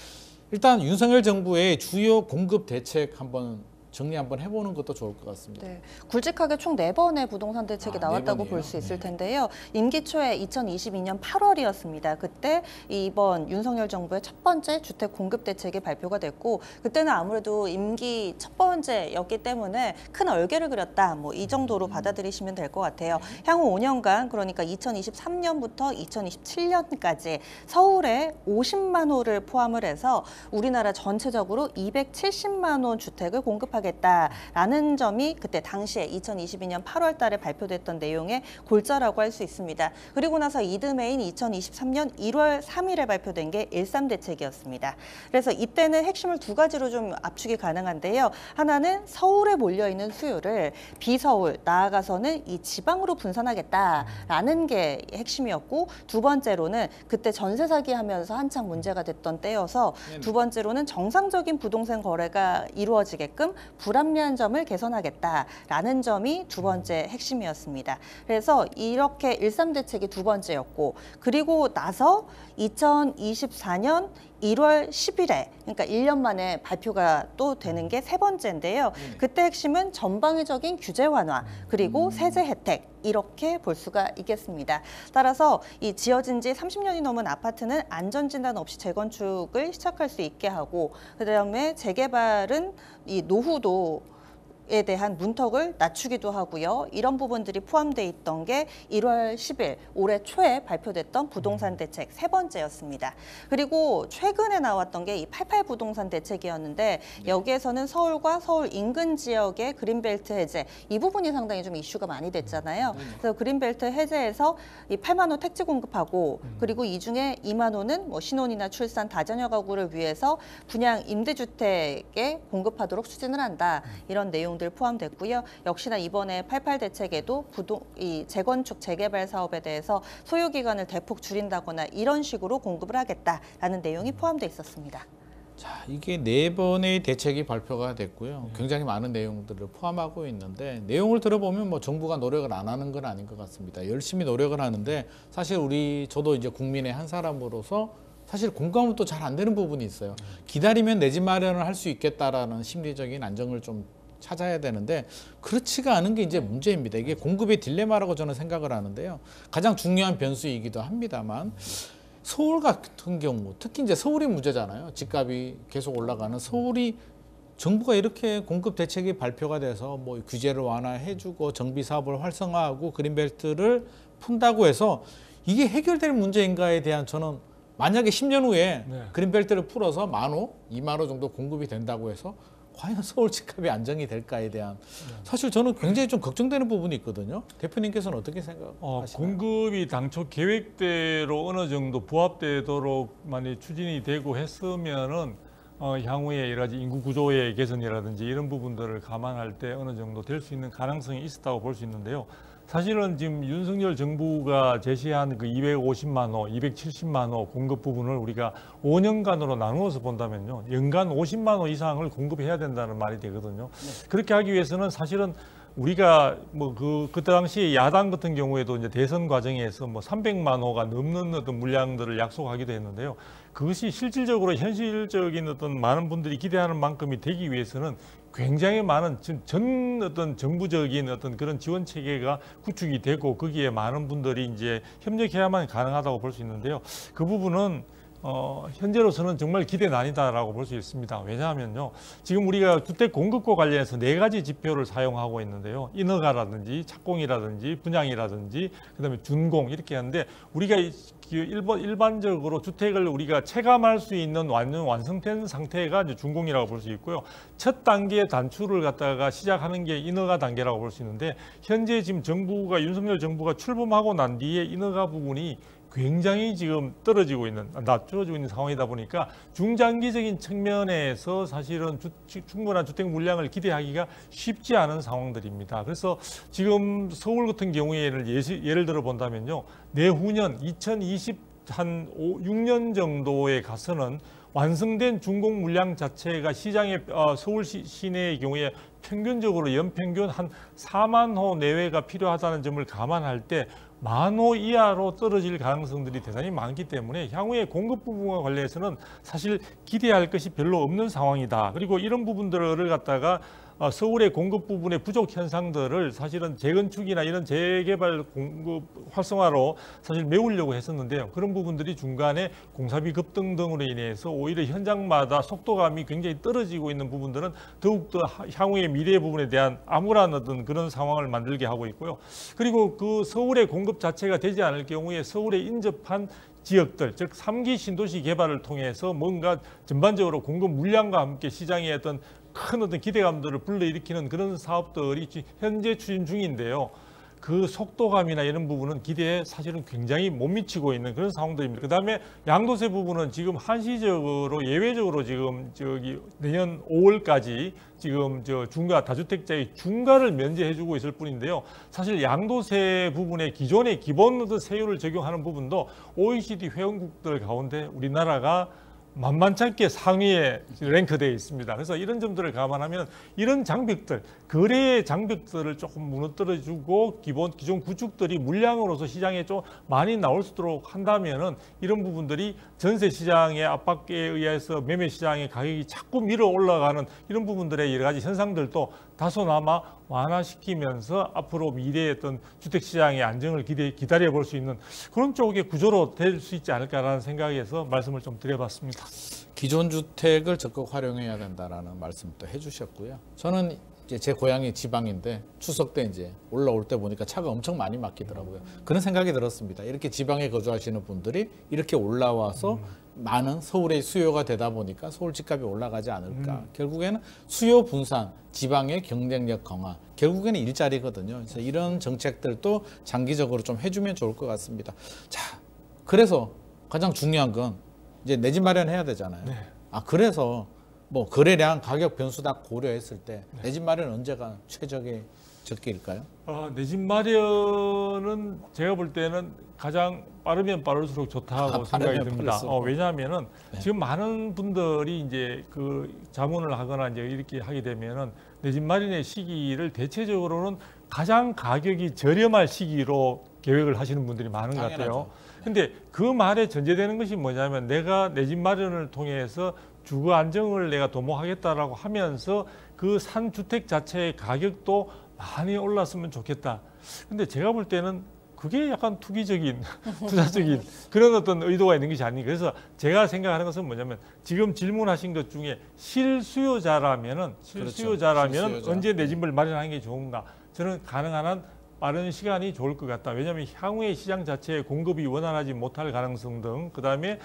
일단 윤석열 정부의 주요 공급 대책 한번 정리 한번 해보는 것도 좋을 것 같습니다.
네, 굵직하게 총 4번의 부동산 대책이 나왔다고 볼 수 있을 텐데요. 임기 초에 2022년 8월이었습니다. 그때 이번 윤석열 정부의 첫 번째 주택 공급 대책이 발표가 됐고 그때는 아무래도 임기 첫 번째였기 때문에 큰 얼개를 그렸다. 뭐 이 정도로 받아들이시면 될 것 같아요. 향후 5년간 그러니까 2023년부터 2027년까지 서울에 50만 호를 포함을 해서 우리나라 전체적으로 270만 호 주택을 공급하겠다라는 점이 그때 당시에 2022년 8월 달에 발표됐던 내용의 골자라고 할 수 있습니다. 그리고 나서 이듬해인 2023년 1월 3일에 발표된 게 13대책이었습니다. 그래서 이때는 핵심을 두 가지로 좀 압축이 가능한데요. 하나는 서울에 몰려있는 수요를 비서울, 나아가서는 이 지방으로 분산하겠다라는 게 핵심이었고 두 번째로는 그때 전세 사기 하면서 한창 문제가 됐던 때여서 두 번째로는 정상적인 부동산 거래가 이루어지게끔 불합리한 점을 개선하겠다라는 점이 두 번째 핵심이었습니다. 그래서 이렇게 13대책이 두 번째였고 그리고 나서 2024년 1월 10일에 그러니까 1년 만에 발표가 또 되는 게 세 번째인데요. 그때 핵심은 전방위적인 규제 완화 그리고 세제 혜택 이렇게 볼 수가 있겠습니다. 따라서 이 지어진 지 30년이 넘은 아파트는 안전진단 없이 재건축을 시작할 수 있게 하고 그다음에 재개발은 이 노후도 에 대한 문턱을 낮추기도 하고요. 이런 부분들이 포함되어 있던 게 1월 10일 올해 초에 발표됐던 부동산 대책 세 번째였습니다. 그리고 최근에 나왔던 게 이 88 부동산 대책이었는데 여기에서는 서울과 서울 인근 지역의 그린벨트 해제 이 부분이 상당히 좀 이슈가 많이 됐잖아요. 그래서 그린벨트 해제에서 이 8만 호 택지 공급하고 그리고 이 중에 2만 호는 뭐 신혼이나 출산 다자녀 가구를 위해서 분양 임대주택에 공급하도록 추진을 한다. 이런 내용 포함됐고요. 역시나 이번에 88 대책에도 이 재건축 재개발 사업에 대해서 소요 기간을 대폭 줄인다거나 이런 식으로 공급을 하겠다라는 내용이 포함돼 있었습니다.
자, 이게 4번의 대책이 발표가 됐고요. 굉장히 많은 내용들을 포함하고 있는데 내용을 들어보면 뭐 정부가 노력을 안 하는 건 아닌 것 같습니다. 열심히 노력을 하는데 사실 저도 이제 국민의 한 사람으로서 사실 공감은 또 잘 안 되는 부분이 있어요. 기다리면 내 집 마련을 할 수 있겠다라는 심리적인 안정을 좀 찾아야 되는데 그렇지가 않은 게 이제 문제입니다. 이게 공급의 딜레마라고 저는 생각을 하는데요. 가장 중요한 변수이기도 합니다만 서울 같은 경우 특히 이제 서울이 문제잖아요. 집값이 계속 올라가는 서울이 정부가 이렇게 공급 대책이 발표가 돼서 뭐 규제를 완화해주고 정비 사업을 활성화하고 그린벨트를 푼다고 해서 이게 해결될 문제인가에 대한 저는 만약에 10년 후에 그린벨트를 풀어서 1만 호, 2만 호 정도 공급이 된다고 해서 과연 서울 집값이 안정이 될까에 대한 사실 저는 굉장히 좀 걱정되는 부분이 있거든요. 대표님께서는 어떻게 생각하시나요?
공급이 당초 계획대로 어느 정도 부합되도록 많이 추진이 되고 했으면은 향후에 여러 가지 인구 구조의 개선이라든지 이런 부분들을 감안할 때 어느 정도 될 수 있는 가능성이 있었다고 볼 수 있는데요. 사실은 지금 윤석열 정부가 제시한 그 250만 호, 270만 호 공급 부분을 우리가 5년간으로 나누어서 본다면요. 연간 50만 호 이상을 공급해야 된다는 말이 되거든요. 그렇게 하기 위해서는 사실은 우리가 뭐 그 당시 야당 같은 경우에도 이제 대선 과정에서 뭐 300만 호가 넘는 어떤 물량들을 약속하기도 했는데요. 그것이 실질적으로 현실적인 어떤 많은 분들이 기대하는 만큼이 되기 위해서는 굉장히 많은 전 어떤 정부적인 어떤 그런 지원 체계가 구축이 되고 거기에 많은 분들이 이제 협력해야만 가능하다고 볼 수 있는데요. 그 부분은 현재로서는 정말 기대난이다라고 볼 수 있습니다. 왜냐하면요. 지금 우리가 주택 공급과 관련해서 4가지 지표를 사용하고 있는데요. 인허가라든지 착공이라든지 분양이라든지 그다음에 준공 이렇게 하는데 우리가 일반적으로 주택을 우리가 체감할 수 있는 완성된 상태가 이제 준공이라고 볼 수 있고요. 첫 단계 단추를 갖다가 시작하는 게 인허가 단계라고 볼 수 있는데 현재 지금 윤석열 정부가 출범하고 난 뒤에 인허가 부분이 굉장히 지금 떨어지고 있는, 낮춰지고 있는 상황이다 보니까 중장기적인 측면에서 사실은 충분한 주택 물량을 기대하기가 쉽지 않은 상황들입니다. 그래서 지금 서울 같은 경우에는 예를 들어 본다면요, 내후년 6년 정도에 가서는 완성된 준공 물량 자체가 시장의 서울 시내의 경우에 평균적으로 연평균 한 4만 호 내외가 필요하다는 점을 감안할 때 10,000 호 이하로 떨어질 가능성들이 대단히 많기 때문에 향후에 공급 부분과 관련해서는 사실 기대할 것이 별로 없는 상황이다. 그리고 이런 부분들을 갖다가 서울의 공급 부분의 부족 현상들을 사실은 재건축이나 이런 재개발 공급 활성화로 사실 메우려고 했었는데요. 그런 부분들이 중간에 공사비 급등 등으로 인해서 오히려 현장마다 속도감이 굉장히 떨어지고 있는 부분들은 더욱더 향후의 미래 부분에 대한 암울한 어떤 그런 상황을 만들게 하고 있고요. 그리고 그 서울의 공급 자체가 되지 않을 경우에 서울에 인접한 지역들, 즉 3기 신도시 개발을 통해서 뭔가 전반적으로 공급 물량과 함께 시장의 어떤 큰 어떤 기대감들을 불러일으키는 그런 사업들이 현재 추진 중인데요. 그 속도감이나 이런 부분은 기대에 사실은 굉장히 못 미치고 있는 그런 상황들입니다. 그다음에 양도세 부분은 지금 한시적으로 예외적으로 지금 내년 5월까지 지금 중과 다주택자의 중과를 면제해주고 있을 뿐인데요. 사실 양도세 부분에 기존의 기본 세율을 적용하는 부분도 OECD 회원국들 가운데 우리나라가 만만찮게 상위에 랭크되어 있습니다. 그래서 이런 점들을 감안하면 이런 장벽들, 거래의 장벽들을 조금 무너뜨려주고 기존 구축들이 물량으로서 시장에 좀 많이 나올 수 있도록 한다면은 이런 부분들이 전세 시장의 압박에 의해서 매매 시장의 가격이 자꾸 밀어 올라가는 이런 부분들의 여러 가지 현상들도 다소나마 완화시키면서 앞으로 미래의 어떤 주택 시장의 안정을 기다려 볼 수 있는 그런 쪽의 구조로 될 수 있지 않을까라는 생각에서 말씀을 좀 드려봤습니다.
기존 주택을 적극 활용해야 된다라는 말씀도 해주셨고요. 저는 이제 제 고향이 지방인데 추석 때 이제 올라올 때 보니까 차가 엄청 많이 막히더라고요. 그런 생각이 들었습니다. 이렇게 지방에 거주하시는 분들이 이렇게 올라와서 많은 서울의 수요가 되다 보니까 서울 집값이 올라가지 않을까. 결국에는 수요 분산, 지방의 경쟁력 강화, 결국에는 일자리거든요. 그래서 이런 정책들도 장기적으로 좀 해주면 좋을 것 같습니다. 자, 그래서 가장 중요한 건 이제 내 집 마련해야 되잖아요.
네.
그래서 뭐 거래량, 가격 변수 다 고려했을 때 내 집 마련 언제가 최적의 적기일까요?
내 집 마련은 제가 볼 때는 가장 빠르면 빠를수록 좋다고 생각이 듭니다. 왜냐하면은 지금 많은 분들이 이제 그 자문을 하거나 이제 이렇게 하게 되면은 내 집 마련의 시기를 대체적으로는 가장 가격이 저렴할 시기로 계획을 하시는 분들이 많은 것 같아요. 근데 그 말에 전제되는 것이 뭐냐면 내가 내 집 마련을 통해서 주거 안정을 내가 도모하겠다라고 하면서 그 산 주택 자체의 가격도 많이 올랐으면 좋겠다. 근데 제가 볼 때는 그게 약간 투기적인, 투자적인 그런 어떤 의도가 있는 것이 아닌가. 그래서 제가 생각하는 것은 뭐냐면 지금 질문하신 것 중에 실수요자라면 실수요자. 언제 내 집을 마련하는 게 좋은가? 저는 가능한 한 빠른 시간이 좋을 것 같다. 왜냐하면 향후의 시장 자체의 공급이 원활하지 못할 가능성 등, 그다음에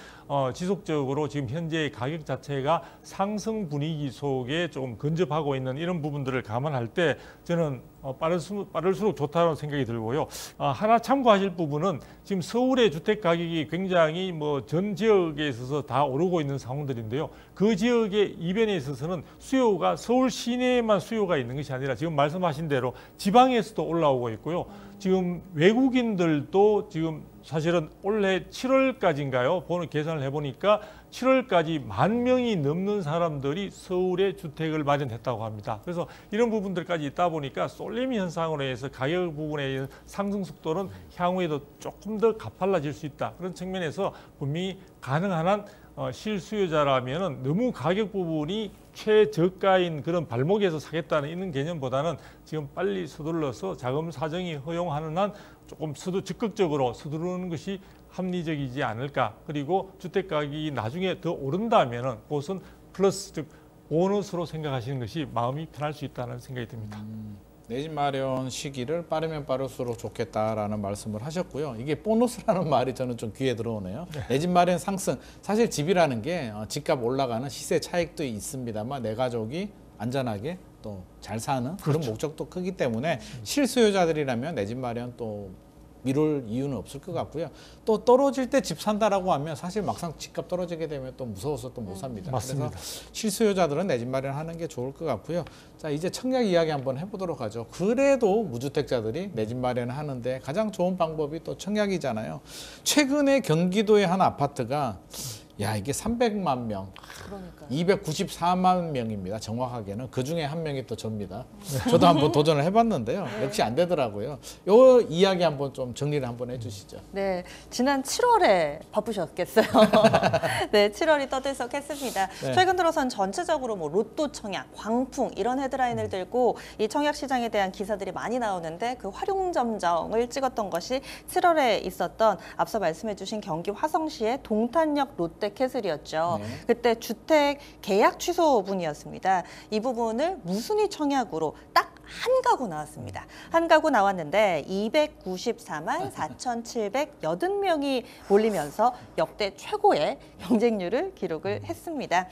지속적으로 지금 현재의 가격 자체가 상승 분위기 속에 조금 근접하고 있는 이런 부분들을 감안할 때 저는 빠를수록 좋다는 생각이 들고요. 하나 참고하실 부분은 지금 서울의 주택 가격이 굉장히 전 지역에 있어서 다 오르고 있는 상황들인데요. 그 지역의 이변에 있어서는 수요가 서울 시내에만 수요가 있는 것이 아니라 지금 말씀하신 대로 지방에서도 올라오고 있고요. 지금 외국인들도 지금 사실은 올해 7월까지인가요? 계산을 해보니까 7월까지 10,000명이 넘는 사람들이 서울에 주택을 마련했다고 합니다. 그래서 이런 부분들까지 있다 보니까 솔레미 현상으로 해서 가격 부분의 상승 속도는 향후에도 조금 더 가팔라질 수 있다. 그런 측면에서 분명히 가능한 한 실수요자라면 너무 가격 부분이 최저가인 그런 발목에서 사겠다는 이런 개념보다는 지금 빨리 서둘러서 자금 사정이 허용하는 한 조금 적극적으로 서두르는 것이 합리적이지 않을까. 그리고 주택 가격이 나중에 더 오른다면은 그것은 플러스 즉 보너스로 생각하시는 것이 마음이 편할 수 있다는 생각이 듭니다.
내 집 마련 시기를 빠르면 빠를수록 좋겠다라는 말씀을 하셨고요. 이게 보너스라는 말이 저는 좀 귀에 들어오네요. 내 집 마련 상승. 사실 집이라는 게 집값 올라가는 시세 차익도 있습니다만 내 가족이 안전하게 또 잘 사는 그런 목적도 크기 때문에 실수요자들이라면 내 집 마련 또 미룰 이유는 없을 것 같고요. 또 떨어질 때 집 산다라고 하면 사실 막상 집값 떨어지게 되면 또 무서워서 또 못 삽니다.
맞습니다.
그래서 실수요자들은 내 집 마련하는 게 좋을 것 같고요. 자, 이제 청약 이야기 한번 해보도록 하죠. 그래도 무주택자들이 내 집 마련하는데 가장 좋은 방법이 또 청약이잖아요. 최근에 경기도의 한 아파트가 이게 300만 명,
그러니까.
294만 명입니다. 정확하게는 그 중에 한 명이 또 접니다. 저도 한번 도전을 해봤는데요. 역시 안 되더라고요. 요 이야기 한번 좀 정리를 한번 해주시죠.
네, 지난 7월에 바쁘셨겠어요. 네, 7월이 떠들썩했습니다.
네.
최근 들어선 전체적으로 뭐 로또 청약, 광풍 이런 헤드라인을 들고 이 청약 시장에 대한 기사들이 많이 나오는데 그 활용점정을 찍었던 것이 7월에 있었던 앞서 말씀해주신 경기 화성시의 동탄역 롯데캐슬이었죠.
네.
그때 주택 계약 취소분이었습니다. 이 부분을 무순위 청약으로 딱 한 가구 나왔습니다. 한 가구 나왔는데 294만 4,780명이 몰리면서 역대 최고의 경쟁률을 기록을 했습니다.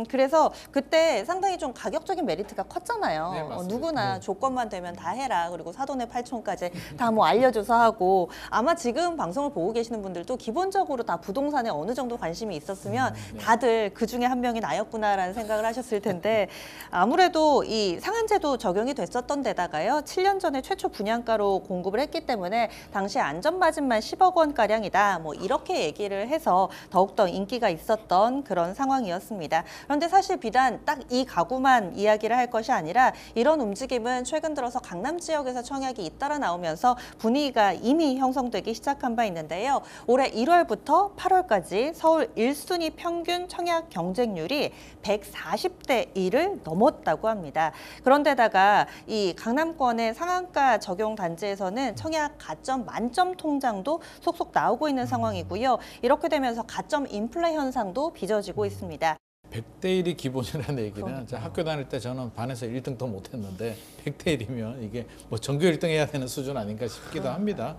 그래서 그때 상당히 좀 가격적인 메리트가 컸잖아요.
네, 맞습니다.
누구나 조건만 되면 다 해라. 그리고 사돈의 팔촌까지 다 뭐 알려줘서 하고 아마 지금 방송을 보고 계시는 분들도 기본적으로 다 부동산에 어느 정도 관심이 있었으면 다들 그 중에 한 명이 나였구나라는 생각을 하셨을 텐데 아무래도 이 상한제도 적용이 됐었던 데다가요. 7년 전에 최초 분양가로 공급을 했기 때문에 당시 안전마진만 10억 원가량이다. 뭐 이렇게 얘기를 해서 더욱더 인기가 있었던 그런 상황이었습니다. 그런데 사실 비단 딱 이 가구만 이야기를 할 것이 아니라 이런 움직임은 최근 들어서 강남 지역에서 청약이 잇따라 나오면서 분위기가 이미 형성되기 시작한 바 있는데요. 올해 1월부터 8월까지 서울 1순위 평균 청약 경쟁률이 140대 1을 넘었다고 합니다. 그런데다가 이 강남권의 상한가 적용 단지에서는 청약 가점 만점 통장도 속속 나오고 있는 상황이고요. 이렇게 되면서 가점 인플레 현상도 빚어지고 있습니다.
100대 1이 기본이라는 얘기는 학교 다닐 때 저는 반에서 1등도 못했는데 100대 1이면 이게 뭐 전교 1등 해야 되는 수준 아닌가 싶기도 합니다.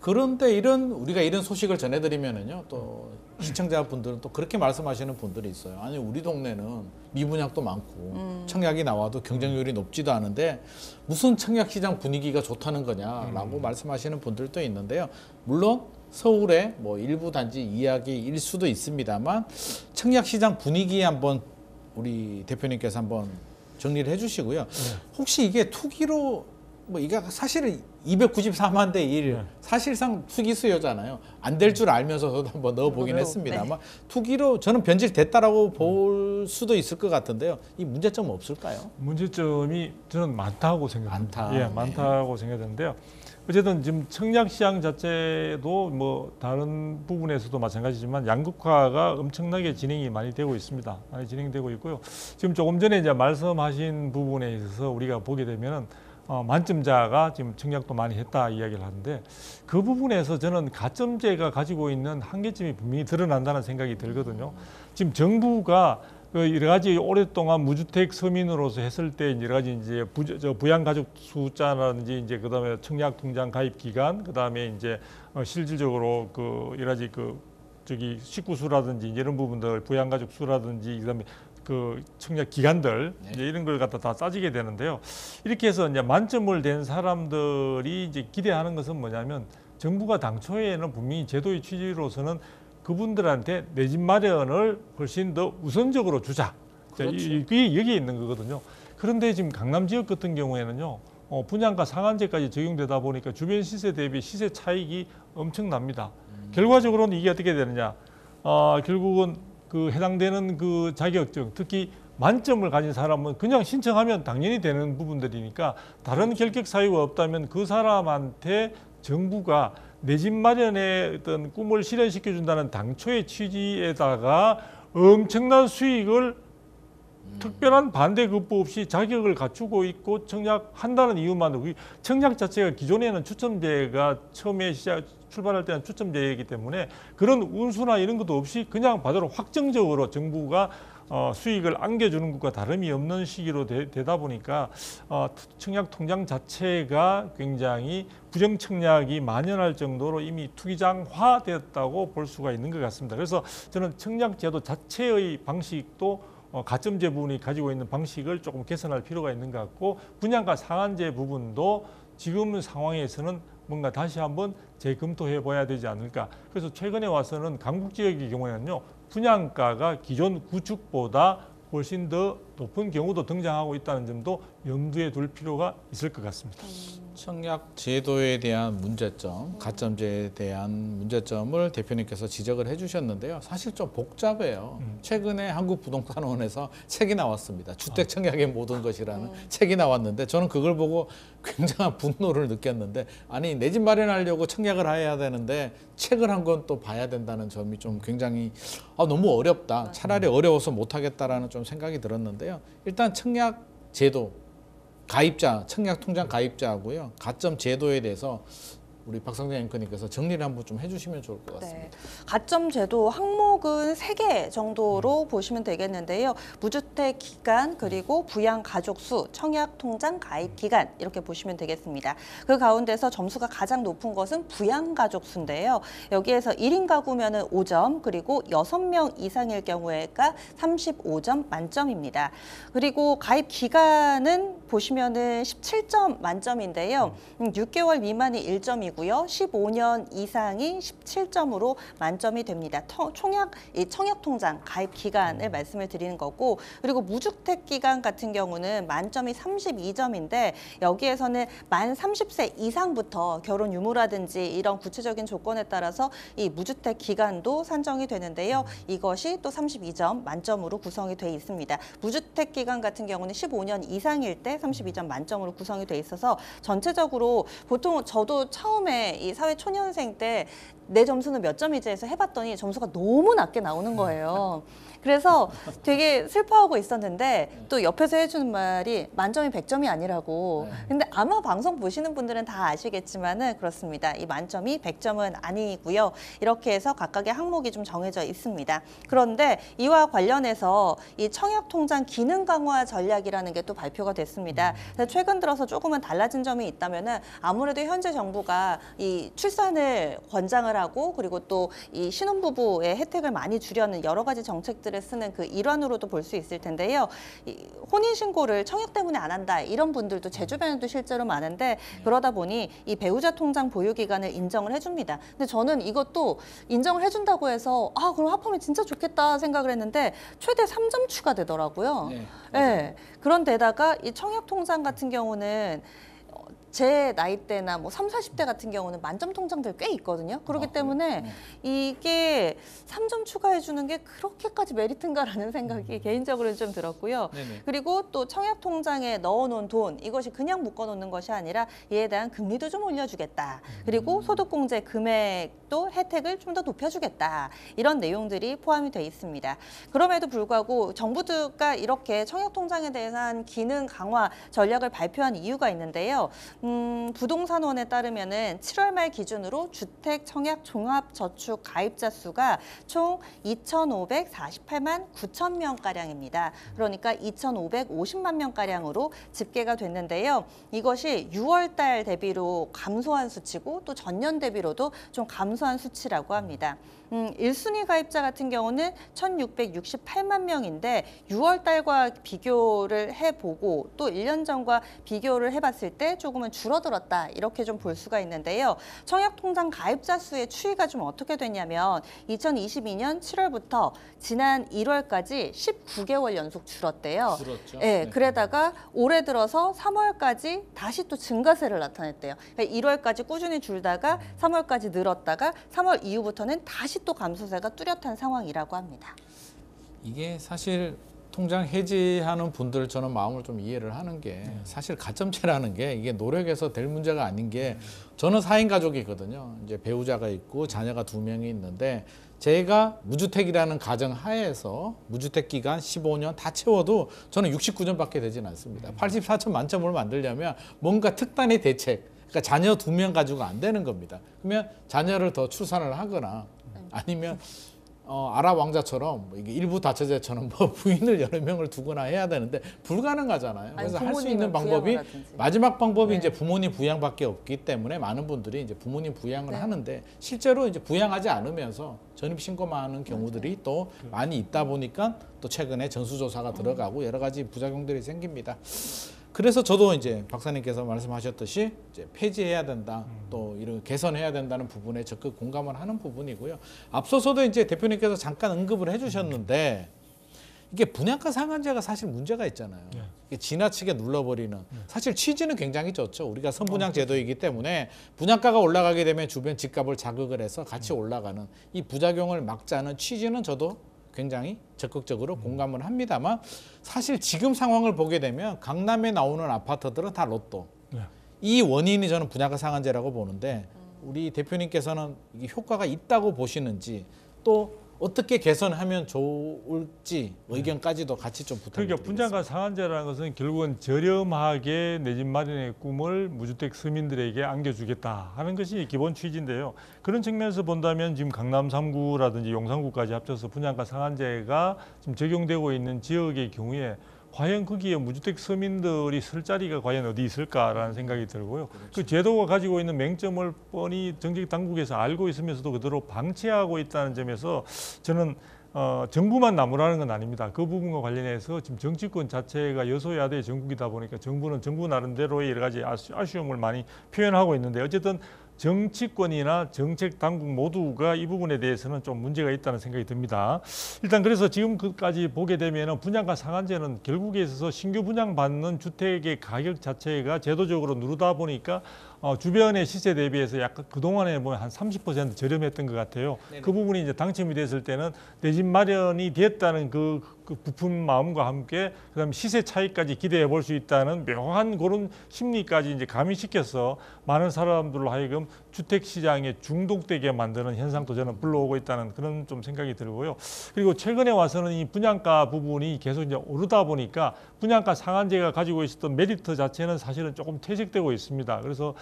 그런데 우리가 이런 소식을 전해드리면은요, 또 시청자분들은 또 그렇게 말씀하시는 분들이 있어요. 아니 우리 동네는 미분양도 많고 청약이 나와도 경쟁률이 높지도 않은데 무슨 청약 시장 분위기가 좋다는 거냐라고 말씀하시는 분들도 있는데요. 물론 서울의 뭐 일부 단지 이야기일 수도 있습니다만 청약 시장 분위기 한번 우리 대표님께서 한번 정리를 해주시고요. 혹시 이게 투기로 뭐 이게 사실은 294만 대 1 사실상 투기 수요잖아요. 안 될 줄 알면서도 한번 넣어보긴 했습니다만 투기로 저는 변질됐다라고 볼 수도 있을 것 같은데요. 이 문제점은 없을까요?
문제점이 저는 많다고 생각합니다.
많다.
많다고 생각하는데요. 어쨌든 지금 청약 시장 자체도 뭐 다른 부분에서도 마찬가지지만 양극화가 엄청나게 진행이 많이 되고 있습니다. 많이 진행되고 있고요. 지금 조금 전에 이제 말씀하신 부분에 있어서 우리가 보게 되면은 만점자가 지금 청약도 많이 했다 이야기를 하는데 그 부분에서 저는 가점제가 가지고 있는 한계점이 분명히 드러난다는 생각이 들거든요. 지금 정부가 여러 가지 오랫동안 무주택 서민으로서 했을 때 여러 가지 이제 부양가족 숫자라든지 이제 그다음에 청약 통장 가입 기간 그다음에 이제 실질적으로 그 여러 가지 식구 수라든지 이런 부분들 부양가족 수라든지 그다음에 그 청약 기간들 이제 이런 걸 갖다 다 따지게 되는데요. 이렇게 해서 이제 만점을 낸 사람들이 이제 기대하는 것은 뭐냐면 정부가 당초에는 분명히 제도의 취지로서는 그분들한테 내 집 마련을 훨씬 더 우선적으로 주자.
그렇죠.
이게 여기에 있는 거거든요. 그런데 지금 강남 지역 같은 경우에는요. 분양가 상한제까지 적용되다 보니까 주변 시세 대비 시세 차익이 엄청납니다. 결과적으로는 이게 어떻게 되느냐. 결국은 그 해당되는 그 자격증, 특히 만점을 가진 사람은 그냥 신청하면 당연히 되는 부분들이니까 다른 결격 사유가 없다면 그 사람한테 정부가 내 집 마련의 어떤 꿈을 실현시켜 준다는 당초의 취지에다가 엄청난 수익을 특별한 반대 급부 없이 자격을 갖추고 있고 청약한다는 이유만으로 청약 자체가 기존에는 추첨제가 처음에 출발할 때는 추첨제이기 때문에 그런 운수나 이런 것도 없이 그냥 바로 확정적으로 정부가 수익을 안겨주는 것과 다름이 없는 시기로 되다 보니까 청약 통장 자체가 굉장히 부정 청약이 만연할 정도로 이미 투기장화되었다고 볼 수가 있는 것 같습니다. 그래서 저는 청약 제도 자체의 방식도 가점제 부분이 가지고 있는 방식을 조금 개선할 필요가 있는 것 같고 분양가 상한제 부분도 지금 상황에서는 뭔가 다시 한번 재검토해 봐야 되지 않을까. 그래서 최근에 와서는 강북 지역의 경우에는요, 분양가가 기존 구축보다 훨씬 더 높은 경우도 등장하고 있다는 점도 염두에 둘 필요가 있을 것 같습니다.
청약 제도에 대한 문제점, 가점제에 대한 문제점을 대표님께서 지적을 해주셨는데요. 사실 좀 복잡해요. 최근에 한국부동산원에서 책이 나왔습니다. 주택 청약의 모든 것이라는 책이 나왔는데 저는 그걸 보고 굉장한 분노를 느꼈는데, 아니 내 집 마련하려고 청약을 해야 되는데 책을 한 권 또 봐야 된다는 점이 좀 굉장히 너무 어렵다. 차라리 어려워서 못하겠다라는 좀 생각이 들었는데요. 일단 청약 제도, 가입자, 청약 통장 가입자하고요, 가점 제도에 대해서 우리 박성재 앵커님께서 정리를 한번 좀 해주시면 좋을 것 같습니다.
네. 가점 제도 항목은 3개 정도로 보시면 되겠는데요. 무주택 기간, 그리고 부양 가족 수, 청약 통장 가입 기간 이렇게 보시면 되겠습니다. 그 가운데서 점수가 가장 높은 것은 부양 가족 수인데요. 여기에서 1인 가구면은 5점, 그리고 6명 이상일 경우에가 35점 만점입니다. 그리고 가입 기간은 보시면은 17점 만점인데요. 6개월 미만이 1점이고 15년 이상이 17점으로 만점이 됩니다. 청약 통장 가입 기간을 말씀을 드리는 거고, 그리고 무주택 기간 같은 경우는 만점이 32점인데 여기에서는 만 30세 이상부터 결혼 유무라든지 이런 구체적인 조건에 따라서 이 무주택 기간도 산정이 되는데요. 이것이 또 32점 만점으로 구성이 돼 있습니다. 무주택 기간 같은 경우는 15년 이상일 때 32점 만점으로 구성이 돼 있어서 전체적으로 보통 저도 처음에 이 사회 초년생 때 내 점수는 몇 점이지 해서 해봤더니 점수가 너무 낮게 나오는 거예요. 그래서 되게 슬퍼하고 있었는데 또 옆에서 해주는 말이 만점이 100점이 아니라고. 근데 아마 방송 보시는 분들은 다 아시겠지만은 그렇습니다. 이 만점이 100점은 아니고요. 이렇게 해서 각각의 항목이 좀 정해져 있습니다. 그런데 이와 관련해서 이 청약통장 기능 강화 전략이라는 게 또 발표가 됐습니다. 그래서 최근 들어서 조금은 달라진 점이 있다면은 아무래도 현재 정부가 이 출산을 권장을 하고, 그리고 또 이 신혼부부의 혜택을 많이 주려는 여러 가지 정책들을 쓰는 그 일환으로도 볼 수 있을 텐데요. 이 혼인신고를 청약 때문에 안 한다 이런 분들도 제 주변에도 실제로 많은데, 그러다 보니 이 배우자 통장 보유 기간을 인정을 해줍니다. 근데 저는 이것도 인정을 해준다고 해서 그럼 합하면 진짜 좋겠다 생각을 했는데 최대 3점 추가되더라고요. 네. 그런데다가 이 청약 통장 같은 경우는 제 나이대나 뭐 30, 40대 같은 경우는 만점 통장들 꽤 있거든요. 그렇기 때문에 이게 3점 추가해 주는 게 그렇게까지 메리트인가라는 생각이 개인적으로는 좀 들었고요. 그리고 또 청약 통장에 넣어놓은 돈, 이것이 그냥 묶어놓는 것이 아니라 이에 대한 금리도 좀 올려주겠다. 그리고 소득공제 금액도 혜택을 좀 더 높여주겠다. 이런 내용들이 포함이 돼 있습니다. 그럼에도 불구하고 정부가 이렇게 청약 통장에 대한 기능 강화 전략을 발표한 이유가 있는데요. 부동산원에 따르면은 7월 말 기준으로 주택 청약 종합 저축 가입자 수가 총 2,548만 9천 명 가량입니다. 그러니까 2,550만 명 가량으로 집계가 됐는데요. 이것이 6월 달 대비로 감소한 수치고 또 전년 대비로도 좀 감소한 수치라고 합니다. 1순위 가입자 같은 경우는 1,668만 명인데 6월 달과 비교를 해보고 또 1년 전과 비교를 해봤을 때 조금은 줄어들었다, 이렇게 좀 볼 수가 있는데요. 청약통장 가입자 수의 추이가 좀 어떻게 됐냐면 2022년 7월부터 지난 1월까지 19개월 연속 줄었대요.
줄었죠.
네, 그러다가 올해 들어서 3월까지 다시 또 증가세를 나타냈대요. 그러니까 1월까지 꾸준히 줄다가 3월까지 늘었다가 3월 이후부터는 다시 또 감소세가 뚜렷한 상황이라고 합니다.
이게 사실 통장 해지하는 분들 저는 마음을 좀 이해를 하는 게, 사실 가점제라는 게 이게 노력해서 될 문제가 아닌 게, 저는 4인 가족이거든요. 이제 배우자가 있고 자녀가 2명이 있는데, 제가 무주택이라는 가정 하에서 무주택 기간 15년 다 채워도 저는 69점밖에 되진 않습니다. 84점 만점을 만들려면 뭔가 특단의 대책, 그러니까 자녀 2명 가지고 안 되는 겁니다. 그러면 자녀를 더 출산을 하거나 아니면 아랍 왕자처럼 이게 일부 다처제처럼 부인을 여러 명을 두거나 해야 되는데 불가능하잖아요. 그래서 할 수 있는 방법이, 마지막 방법이 이제 부모님 부양밖에 없기 때문에 많은 분들이 이제 부모님 부양을 하는데, 실제로 이제 부양하지 않으면서 전입 신고만 하는 경우들이 또 많이 있다 보니까 또 최근에 전수조사가 들어가고 여러 가지 부작용들이 생깁니다. 그래서 저도 이제 박사님께서 말씀하셨듯이 이제 폐지해야 된다, 또 이런 개선해야 된다는 부분에 적극 공감을 하는 부분이고요. 앞서서도 이제 대표님께서 잠깐 언급을 해주셨는데 이게 분양가 상한제가 사실 문제가 있잖아요. 이게 지나치게 눌러버리는. 사실 취지는 굉장히 좋죠. 우리가 선분양 제도이기 때문에 분양가가 올라가게 되면 주변 집값을 자극을 해서 같이 올라가는 이 부작용을 막자는 취지는 저도 굉장히 적극적으로 공감을 합니다만 사실 지금 상황을 보게 되면 강남에 나오는 아파트들은 다 로또. 이 원인이 저는 분양가 상한제라고 보는데 우리 대표님께서는 이게 효과가 있다고 보시는지 또 어떻게 개선하면 좋을지 의견까지도 같이 좀 부탁드리겠습니다.
그러니까 분양가 상한제라는 것은 결국은 저렴하게 내 집 마련의 꿈을 무주택 서민들에게 안겨주겠다 하는 것이 기본 취지인데요. 그런 측면에서 본다면 지금 강남 3구라든지 용산구까지 합쳐서 분양가 상한제가 지금 적용되고 있는 지역의 경우에 과연 거기에 무주택 서민들이 설 자리가 과연 어디 있을까라는 생각이 들고요. 그 제도가 가지고 있는 맹점을 뻔히 정책 당국에서 알고 있으면서도 그대로 방치하고 있다는 점에서 저는 정부만 나무라는 건 아닙니다. 그 부분과 관련해서 지금 정치권 자체가 여소야대 정국이다 보니까 정부는 정부 나름대로의 여러 가지 아쉬움을 많이 표현하고 있는데 어쨌든 정치권이나 정책 당국 모두가 이 부분에 대해서는 좀 문제가 있다는 생각이 듭니다. 일단 그래서 지금까지 보게 되면 분양가 상한제는 결국에 있어서 신규 분양받는 주택의 가격 자체가 제도적으로 누르다 보니까 주변의 시세 대비해서 약간 그동안에 보면 한 30% 저렴했던 것 같아요. 네네. 그 부분이 이제 당첨이 됐을 때는 내 집 마련이 됐다는 그 부푼 마음과 함께 그다음에 시세 차이까지 기대해 볼 수 있다는 묘한 그런 심리까지 이제 가미시켜서 많은 사람들로 하여금 주택 시장에 중독되게 만드는 현상도 저는 불러오고 있다는 그런 좀 생각이 들고요. 그리고 최근에 와서는 이 분양가 부분이 계속 이제 오르다 보니까 분양가 상한제가 가지고 있었던 메리트 자체는 사실은 조금 퇴색되고 있습니다. 그래서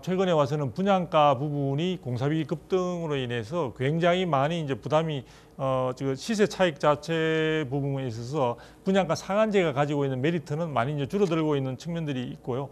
최근에 와서는 분양가 부분이 공사비 급등으로 인해서 굉장히 많이 이제 부담이 지금 시세 차익 자체 부분에 있어서 분양가 상한제가 가지고 있는 메리트는 많이 이제 줄어들고 있는 측면들이 있고요.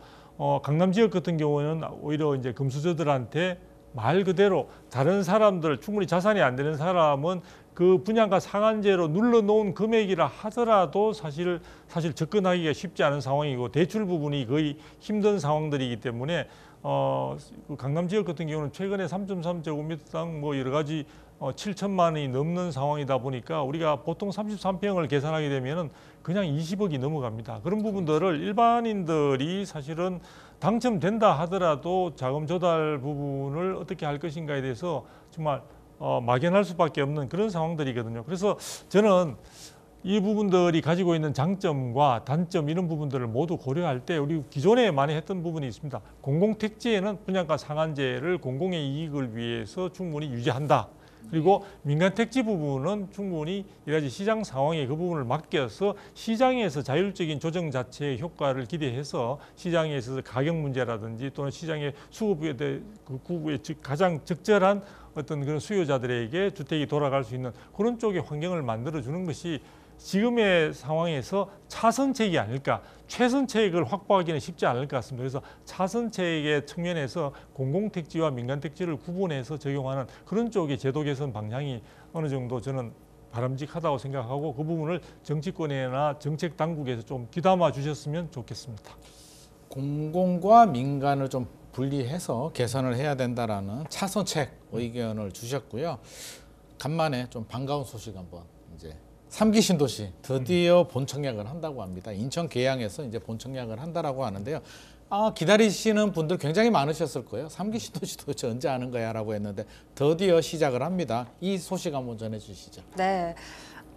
강남 지역 같은 경우는 오히려 이제 금수저들한테 말 그대로 다른 사람들 충분히 자산이 안 되는 사람은 그 분양가 상한제로 눌러놓은 금액이라 하더라도 사실 접근하기가 쉽지 않은 상황이고 대출 부분이 거의 힘든 상황들이기 때문에 그 강남 지역 같은 경우는 최근에 3.3제곱미터당 뭐 여러 가지 7천만 원이 넘는 상황이다 보니까 우리가 보통 33평을 계산하게 되면은 그냥 20억이 넘어갑니다. 그런 부분들을 일반인들이 사실은 당첨된다 하더라도 자금 조달 부분을 어떻게 할 것인가에 대해서 정말 막연할 수밖에 없는 그런 상황들이거든요. 그래서 저는 이 부분들이 가지고 있는 장점과 단점 이런 부분들을 모두 고려할 때 우리 기존에 많이 했던 부분이 있습니다. 공공택지에는 분양가 상한제를 공공의 이익을 위해서 충분히 유지한다. 그리고 민간택지 부분은 충분히 여러 가지 시장 상황에 그 부분을 맡겨서 시장에서 자율적인 조정 자체의 효과를 기대해서 시장에 있어서 가격 문제라든지 또는 시장의 수급에 대해 그 구구에 가장 적절한 어떤 그런 수요자들에게 주택이 돌아갈 수 있는 그런 쪽의 환경을 만들어주는 것이 지금의 상황에서 차선책이 아닐까, 최선책을 확보하기는 쉽지 않을 것 같습니다. 그래서 차선책의 측면에서 공공택지와 민간택지를 구분해서 적용하는 그런 쪽의 제도 개선 방향이 어느 정도 저는 바람직하다고 생각하고 그 부분을 정치권이나 정책 당국에서 좀 귀담아 주셨으면 좋겠습니다.
공공과 민간을 좀 분리해서 개선을 해야 된다라는 차선책 의견을 주셨고요. 간만에 좀 반가운 소식 한번 이제 3기 신도시 드디어 본청약을 한다고 합니다. 인천 계양에서 이제 본청약을 한다라고 하는데요. 기다리시는 분들 굉장히 많으셨을 거예요. 3기 신도시 도대체 언제 하는 거야 라고 했는데 드디어 시작을 합니다. 이 소식 한번 전해주시죠.
네.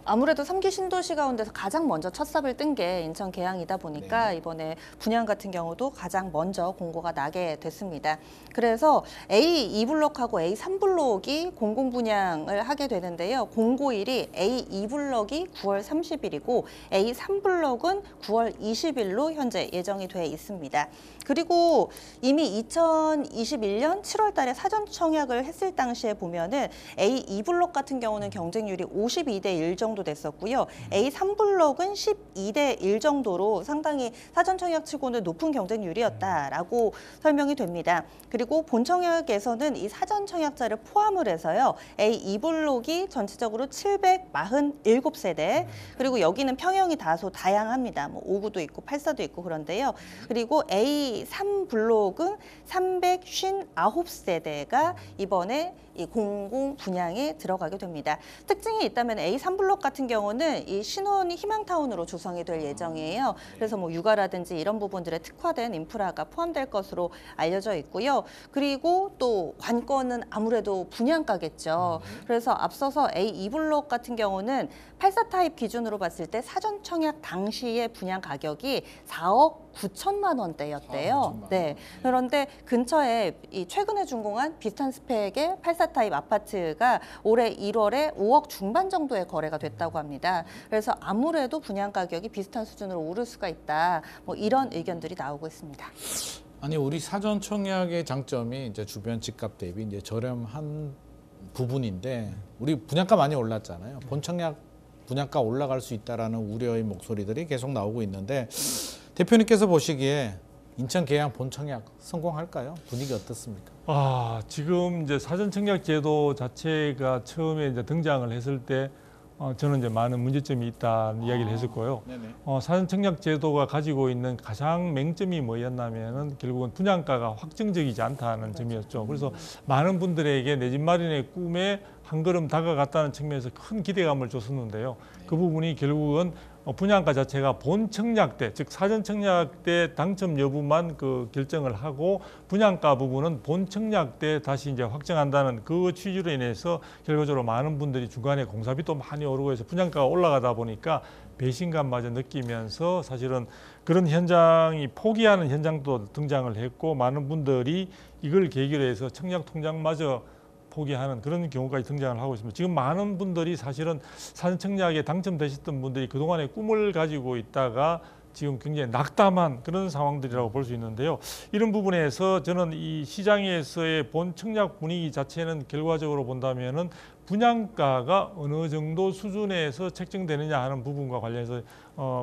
아무래도 3기 신도시 가운데서 가장 먼저 첫 삽을 뜬 게 인천 계양이다 보니까 이번에 분양 같은 경우도 가장 먼저 공고가 나게 됐습니다. 그래서 A2블록하고 A3블록이 공공분양을 하게 되는데요. 공고일이 A2블록이 9월 30일이고 A3블록은 9월 20일로 현재 예정이 돼 있습니다. 그리고 이미 2021년 7월 달에 사전 청약을 했을 당시에 보면은 A2블록 같은 경우는 경쟁률이 52대 1 정도 정도 됐었고요. A3 블록은 12대 1 정도로 상당히 사전 청약치고는 높은 경쟁률이었다라고 설명이 됩니다. 그리고 본 청약에서는 이 사전 청약자를 포함을 해서요. A2 블록이 전체적으로 747세대, 그리고 여기는 평형이 다소 다양합니다. 뭐 59도 있고 84도 있고 그런데요. 그리고 A3 블록은 359세대가 이번에 이 공공 분양에 들어가게 됩니다. 특징이 있다면 A3 블록 같은 경우는 이 신혼이 희망타운으로 조성이 될 예정이에요. 그래서 뭐 육아라든지 이런 부분들에 특화된 인프라가 포함될 것으로 알려져 있고요. 그리고 또 관건은 아무래도 분양가겠죠. 그래서 앞서서 A2 블록 같은 경우는 84 타입 기준으로 봤을 때 사전 청약 당시의 분양 가격이 4억 9천만 원대였대요. 네. 그런데 근처에 이 최근에 준공한 비슷한 스펙의 84 타입 아파트가 올해 1월에 5억 중반 정도의 거래가 됐다고 합니다. 그래서 아무래도 분양 가격이 비슷한 수준으로 오를 수가 있다. 뭐 이런 의견들이 나오고 있습니다.
아니 우리 사전 청약의 장점이 이제 주변 집값 대비 이제 저렴한 부분인데 우리 분양가 많이 올랐잖아요. 본 청약 분양가 올라갈 수 있다라는 우려의 목소리들이 계속 나오고 있는데 대표님께서 보시기에 인천 계양 본 청약 성공할까요? 분위기 어떻습니까?
지금 이제 사전 청약 제도 자체가 처음에 이제 등장을 했을 때 저는 이제 많은 문제점이 있다는 이야기를 했었고요. 사전 청약 제도가 가지고 있는 가장 맹점이 뭐였냐면은 결국은 분양가가 확정적이지 않다는 점이었죠. 그래서 많은 분들에게 내 집 마련의 꿈에 한 걸음 다가갔다는 측면에서 큰 기대감을 줬었는데요. 그 부분이 결국은 분양가 자체가 본 청약 때, 즉 사전 청약 때 당첨 여부만 그 결정을 하고 분양가 부분은 본 청약 때 다시 이제 확정한다는 그 취지로 인해서 결과적으로 많은 분들이 중간에 공사비도 많이 오르고 해서 분양가가 올라가다 보니까 배신감마저 느끼면서 사실은 그런 현장이 포기하는 현장도 등장을 했고 많은 분들이 이걸 계기로 해서 청약 통장마저 포기하는 그런 경우까지 등장을 하고 있습니다. 지금 많은 분들이 사실은 사전 청약에 당첨되셨던 분들이 그동안의 꿈을 가지고 있다가 지금 굉장히 낙담한 그런 상황들이라고 볼 수 있는데요. 이런 부분에서 저는 이 시장에서의 본 청약 분위기 자체는 결과적으로 본다면은 분양가가 어느 정도 수준에서 책정되느냐 하는 부분과 관련해서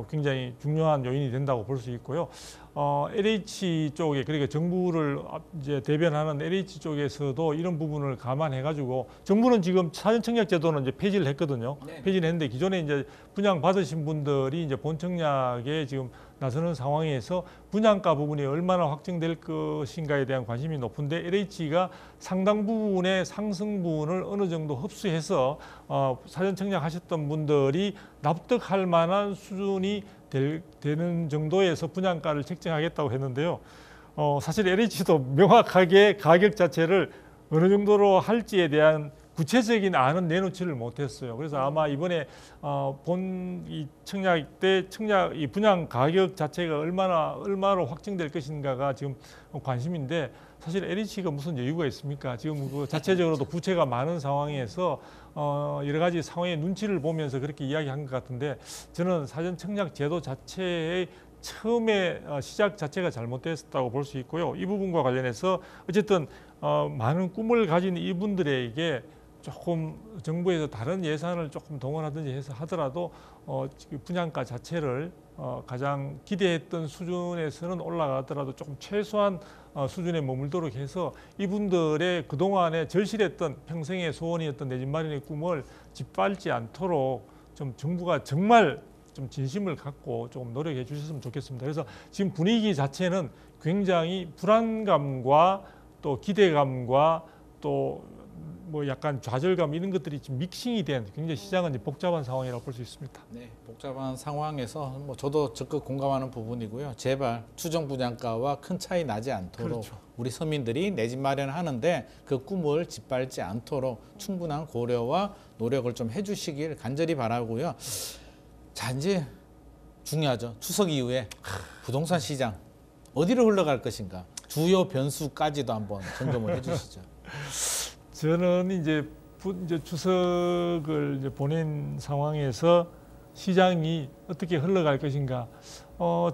굉장히 중요한 요인이 된다고 볼 수 있고요. LH 쪽에 그러니까 정부를 이제 대변하는 LH 쪽에서도 이런 부분을 감안해가지고 정부는 지금 사전 청약 제도는 이제 폐지를 했거든요. 폐지를 했는데 기존에 이제 분양 받으신 분들이 이제 본 청약에 지금 나서는 상황에서 분양가 부분이 얼마나 확정될 것인가에 대한 관심이 높은데 LH가 상당 부분의 상승 부분을 어느 정도 흡수해서 사전 청약하셨던 분들이 납득할 만한 수준이 되는 정도에서 분양가를 책정하겠다고 했는데요. 사실 LH도 명확하게 가격 자체를 어느 정도로 할지에 대한 구체적인 안은 내놓지를 못했어요. 그래서 아마 이번에 본 이 청약 때 이 분양 가격 자체가 얼마로 확정될 것인가가 지금 관심인데 사실 LH가 무슨 여유가 있습니까? 지금 그 자체적으로도 부채가 많은 상황에서 여러 가지 상황의 눈치를 보면서 그렇게 이야기한 것 같은데 저는 사전 청약 제도 자체의 처음에 시작 자체가 잘못됐다고 볼 수 있고요. 이 부분과 관련해서 어쨌든 많은 꿈을 가진 이분들에게 조금 정부에서 다른 예산을 조금 동원하든지 해서 하더라도 분양가 자체를 가장 기대했던 수준에서는 올라가더라도 조금 최소한 수준에 머물도록 해서 이분들의 그동안에 절실했던 평생의 소원이었던 내 집 마련의 꿈을 짓밟지 않도록 좀 정부가 정말 좀 진심을 갖고 조금 노력해 주셨으면 좋겠습니다. 그래서 지금 분위기 자체는 굉장히 불안감과 또 기대감과 또 뭐 약간 좌절감 이런 것들이 지금 믹싱이 된 굉장히 시장은 이제 복잡한 상황이라고 볼 수 있습니다.
네, 복잡한 상황에서 뭐 저도 적극 공감하는 부분이고요. 제발 추정 분양가와 큰 차이 나지 않도록
그렇죠.
우리 서민들이 내 집 마련하는데 그 꿈을 짓밟지 않도록 충분한 고려와 노력을 좀 해주시길 간절히 바라고요. 자, 이제 중요하죠. 추석 이후에 부동산 시장 어디로 흘러갈 것인가 주요 변수까지도 한번 점검을 해주시죠.
저는 이제 추석을 이제 보낸 상황에서 시장이 어떻게 흘러갈 것인가.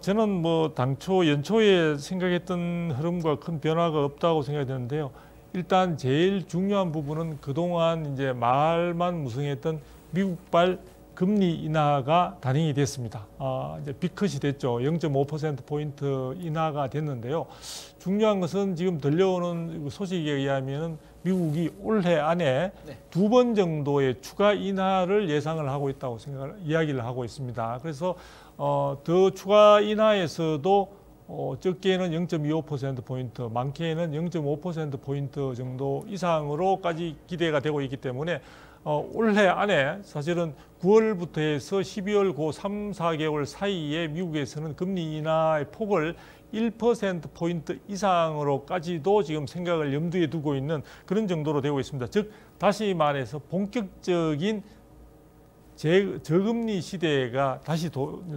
저는 뭐 당초 연초에 생각했던 흐름과 큰 변화가 없다고 생각이 드는데요. 일단 제일 중요한 부분은 그동안 이제 말만 무성했던 미국발 금리 인하가 단행이 됐습니다. 이제 빅컷이 됐죠. 0.5%포인트 인하가 됐는데요. 중요한 것은 지금 들려오는 소식에 의하면 미국이 올해 안에
네.
2번 정도의 추가 인하를 예상을 하고 있다고 이야기를 하고 있습니다. 그래서 더 추가 인하에서도 적게는 0.25%포인트, 많게는 0.5%포인트 정도 이상으로까지 기대가 되고 있기 때문에 올해 안에 사실은 9월부터 해서 12월 그 3, 4개월 사이에 미국에서는 금리 인하의 폭을 1%포인트 이상으로까지도 지금 생각을 염두에 두고 있는 그런 정도로 되고 있습니다. 즉 다시 말해서 본격적인 저금리 시대가 다시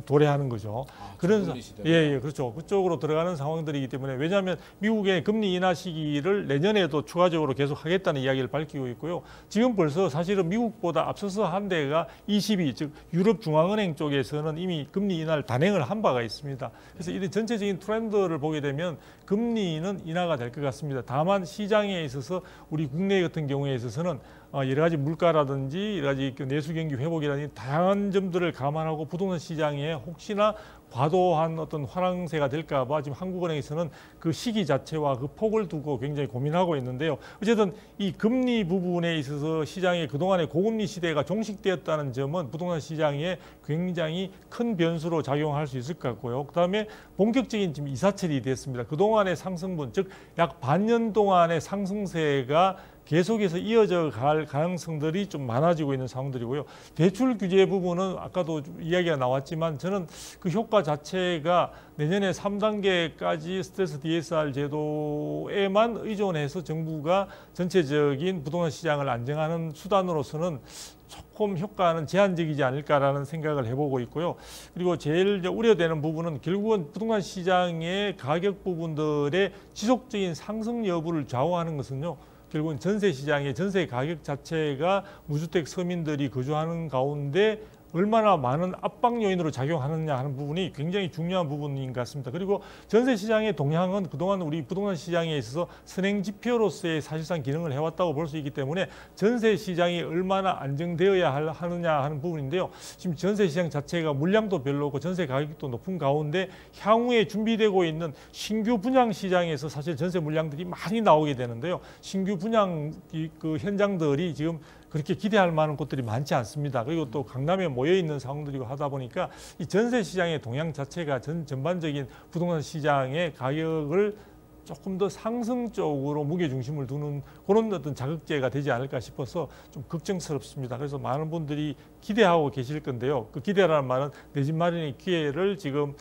도래하는 거죠.
저금리 시대가.
예, 그렇죠. 그쪽으로 들어가는 상황들이기 때문에 왜냐하면 미국의 금리 인하 시기를 내년에도 추가적으로 계속 하겠다는 이야기를 밝히고 있고요. 지금 벌써 사실은 미국보다 앞서서 한 데가 ECB, 즉 유럽 중앙은행 쪽에서는 이미 금리 인하를 단행을 한 바가 있습니다. 그래서 이런 전체적인 트렌드를 보게 되면 금리는 인하가 될 것 같습니다. 다만 시장에 있어서 우리 국내 같은 경우에 있어서는 여러 가지 물가라든지 여러 가지 내수 경기 회복이라든지 다양한 점들을 감안하고 부동산 시장에 혹시나 과도한 어떤 화랑세가 될까 봐 지금 한국은행에서는 그 시기 자체와 그 폭을 두고 굉장히 고민하고 있는데요. 어쨌든 이 금리 부분에 있어서 시장의 그동안의 고금리 시대가 종식되었다는 점은 부동산 시장에 굉장히 큰 변수로 작용할 수 있을 것 같고요. 그다음에 본격적인 지금 이사철이 됐습니다. 그동안의 상승분, 즉 약 반년 동안의 상승세가 계속해서 이어져 갈 가능성들이 좀 많아지고 있는 상황들이고요. 대출 규제 부분은 아까도 이야기가 나왔지만 저는 그 효과 자체가 내년에 3단계까지 스트레스 DSR 제도에만 의존해서 정부가 전체적인 부동산 시장을 안정하는 수단으로서는 조금 효과는 제한적이지 않을까라는 생각을 해보고 있고요. 그리고 제일 우려되는 부분은 결국은 부동산 시장의 가격 부분들의 지속적인 상승 여부를 좌우하는 것은요. 결국은 전세 시장의 전세 가격 자체가 무주택 서민들이 거주하는 가운데 얼마나 많은 압박 요인으로 작용하느냐 하는 부분이 굉장히 중요한 부분인 것 같습니다. 그리고 전세 시장의 동향은 그동안 우리 부동산 시장에 있어서 선행 지표로서의 사실상 기능을 해왔다고 볼 수 있기 때문에 전세 시장이 얼마나 안정되어야 하느냐 하는 부분인데요. 지금 전세 시장 자체가 물량도 별로고 전세 가격도 높은 가운데 향후에 준비되고 있는 신규 분양 시장에서 사실 전세 물량들이 많이 나오게 되는데요. 신규 분양 그 현장들이 지금 그렇게 기대할 만한 곳들이 많지 않습니다. 그리고 또 강남에 모여 있는 상황들이고 하다 보니까 이 전세 시장의 동향 자체가 전반적인 부동산 시장의 가격을 조금 더 상승 쪽으로 무게 중심을 두는 그런 어떤 자극제가 되지 않을까 싶어서 좀 걱정스럽습니다. 그래서 많은 분들이 기대하고 계실 건데요. 그 기대라는 말은 내 집 마련의 기회를 지금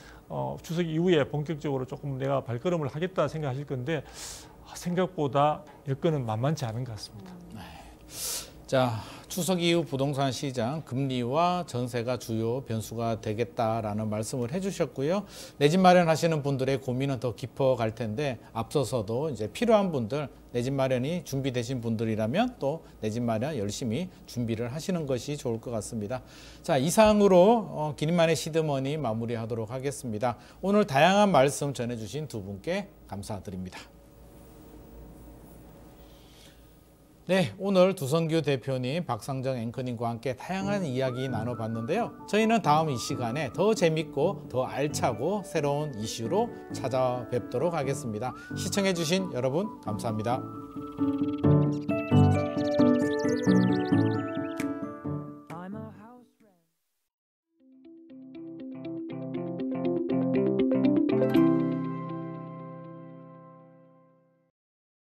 추석 이후에 본격적으로 조금 내가 발걸음을 하겠다 생각하실 건데 생각보다 여건은 만만치 않은 것 같습니다.
자, 추석 이후 부동산 시장 금리와 전세가 주요 변수가 되겠다라는 말씀을 해주셨고요. 내 집 마련하시는 분들의 고민은 더 깊어갈 텐데 앞서서도 이제 필요한 분들 내 집 마련이 준비되신 분들이라면 또 내 집 마련 열심히 준비를 하시는 것이 좋을 것 같습니다. 자, 이상으로 기린만의 시드머니 마무리하도록 하겠습니다. 오늘 다양한 말씀 전해주신 두 분께 감사드립니다. 네, 오늘 두성규 대표님, 박상정 앵커님과 함께 다양한 이야기 나눠봤는데요. 저희는 다음 이 시간에 더 재밌고 더 알차고 새로운 이슈로 찾아뵙도록 하겠습니다. 시청해주신 여러분 감사합니다.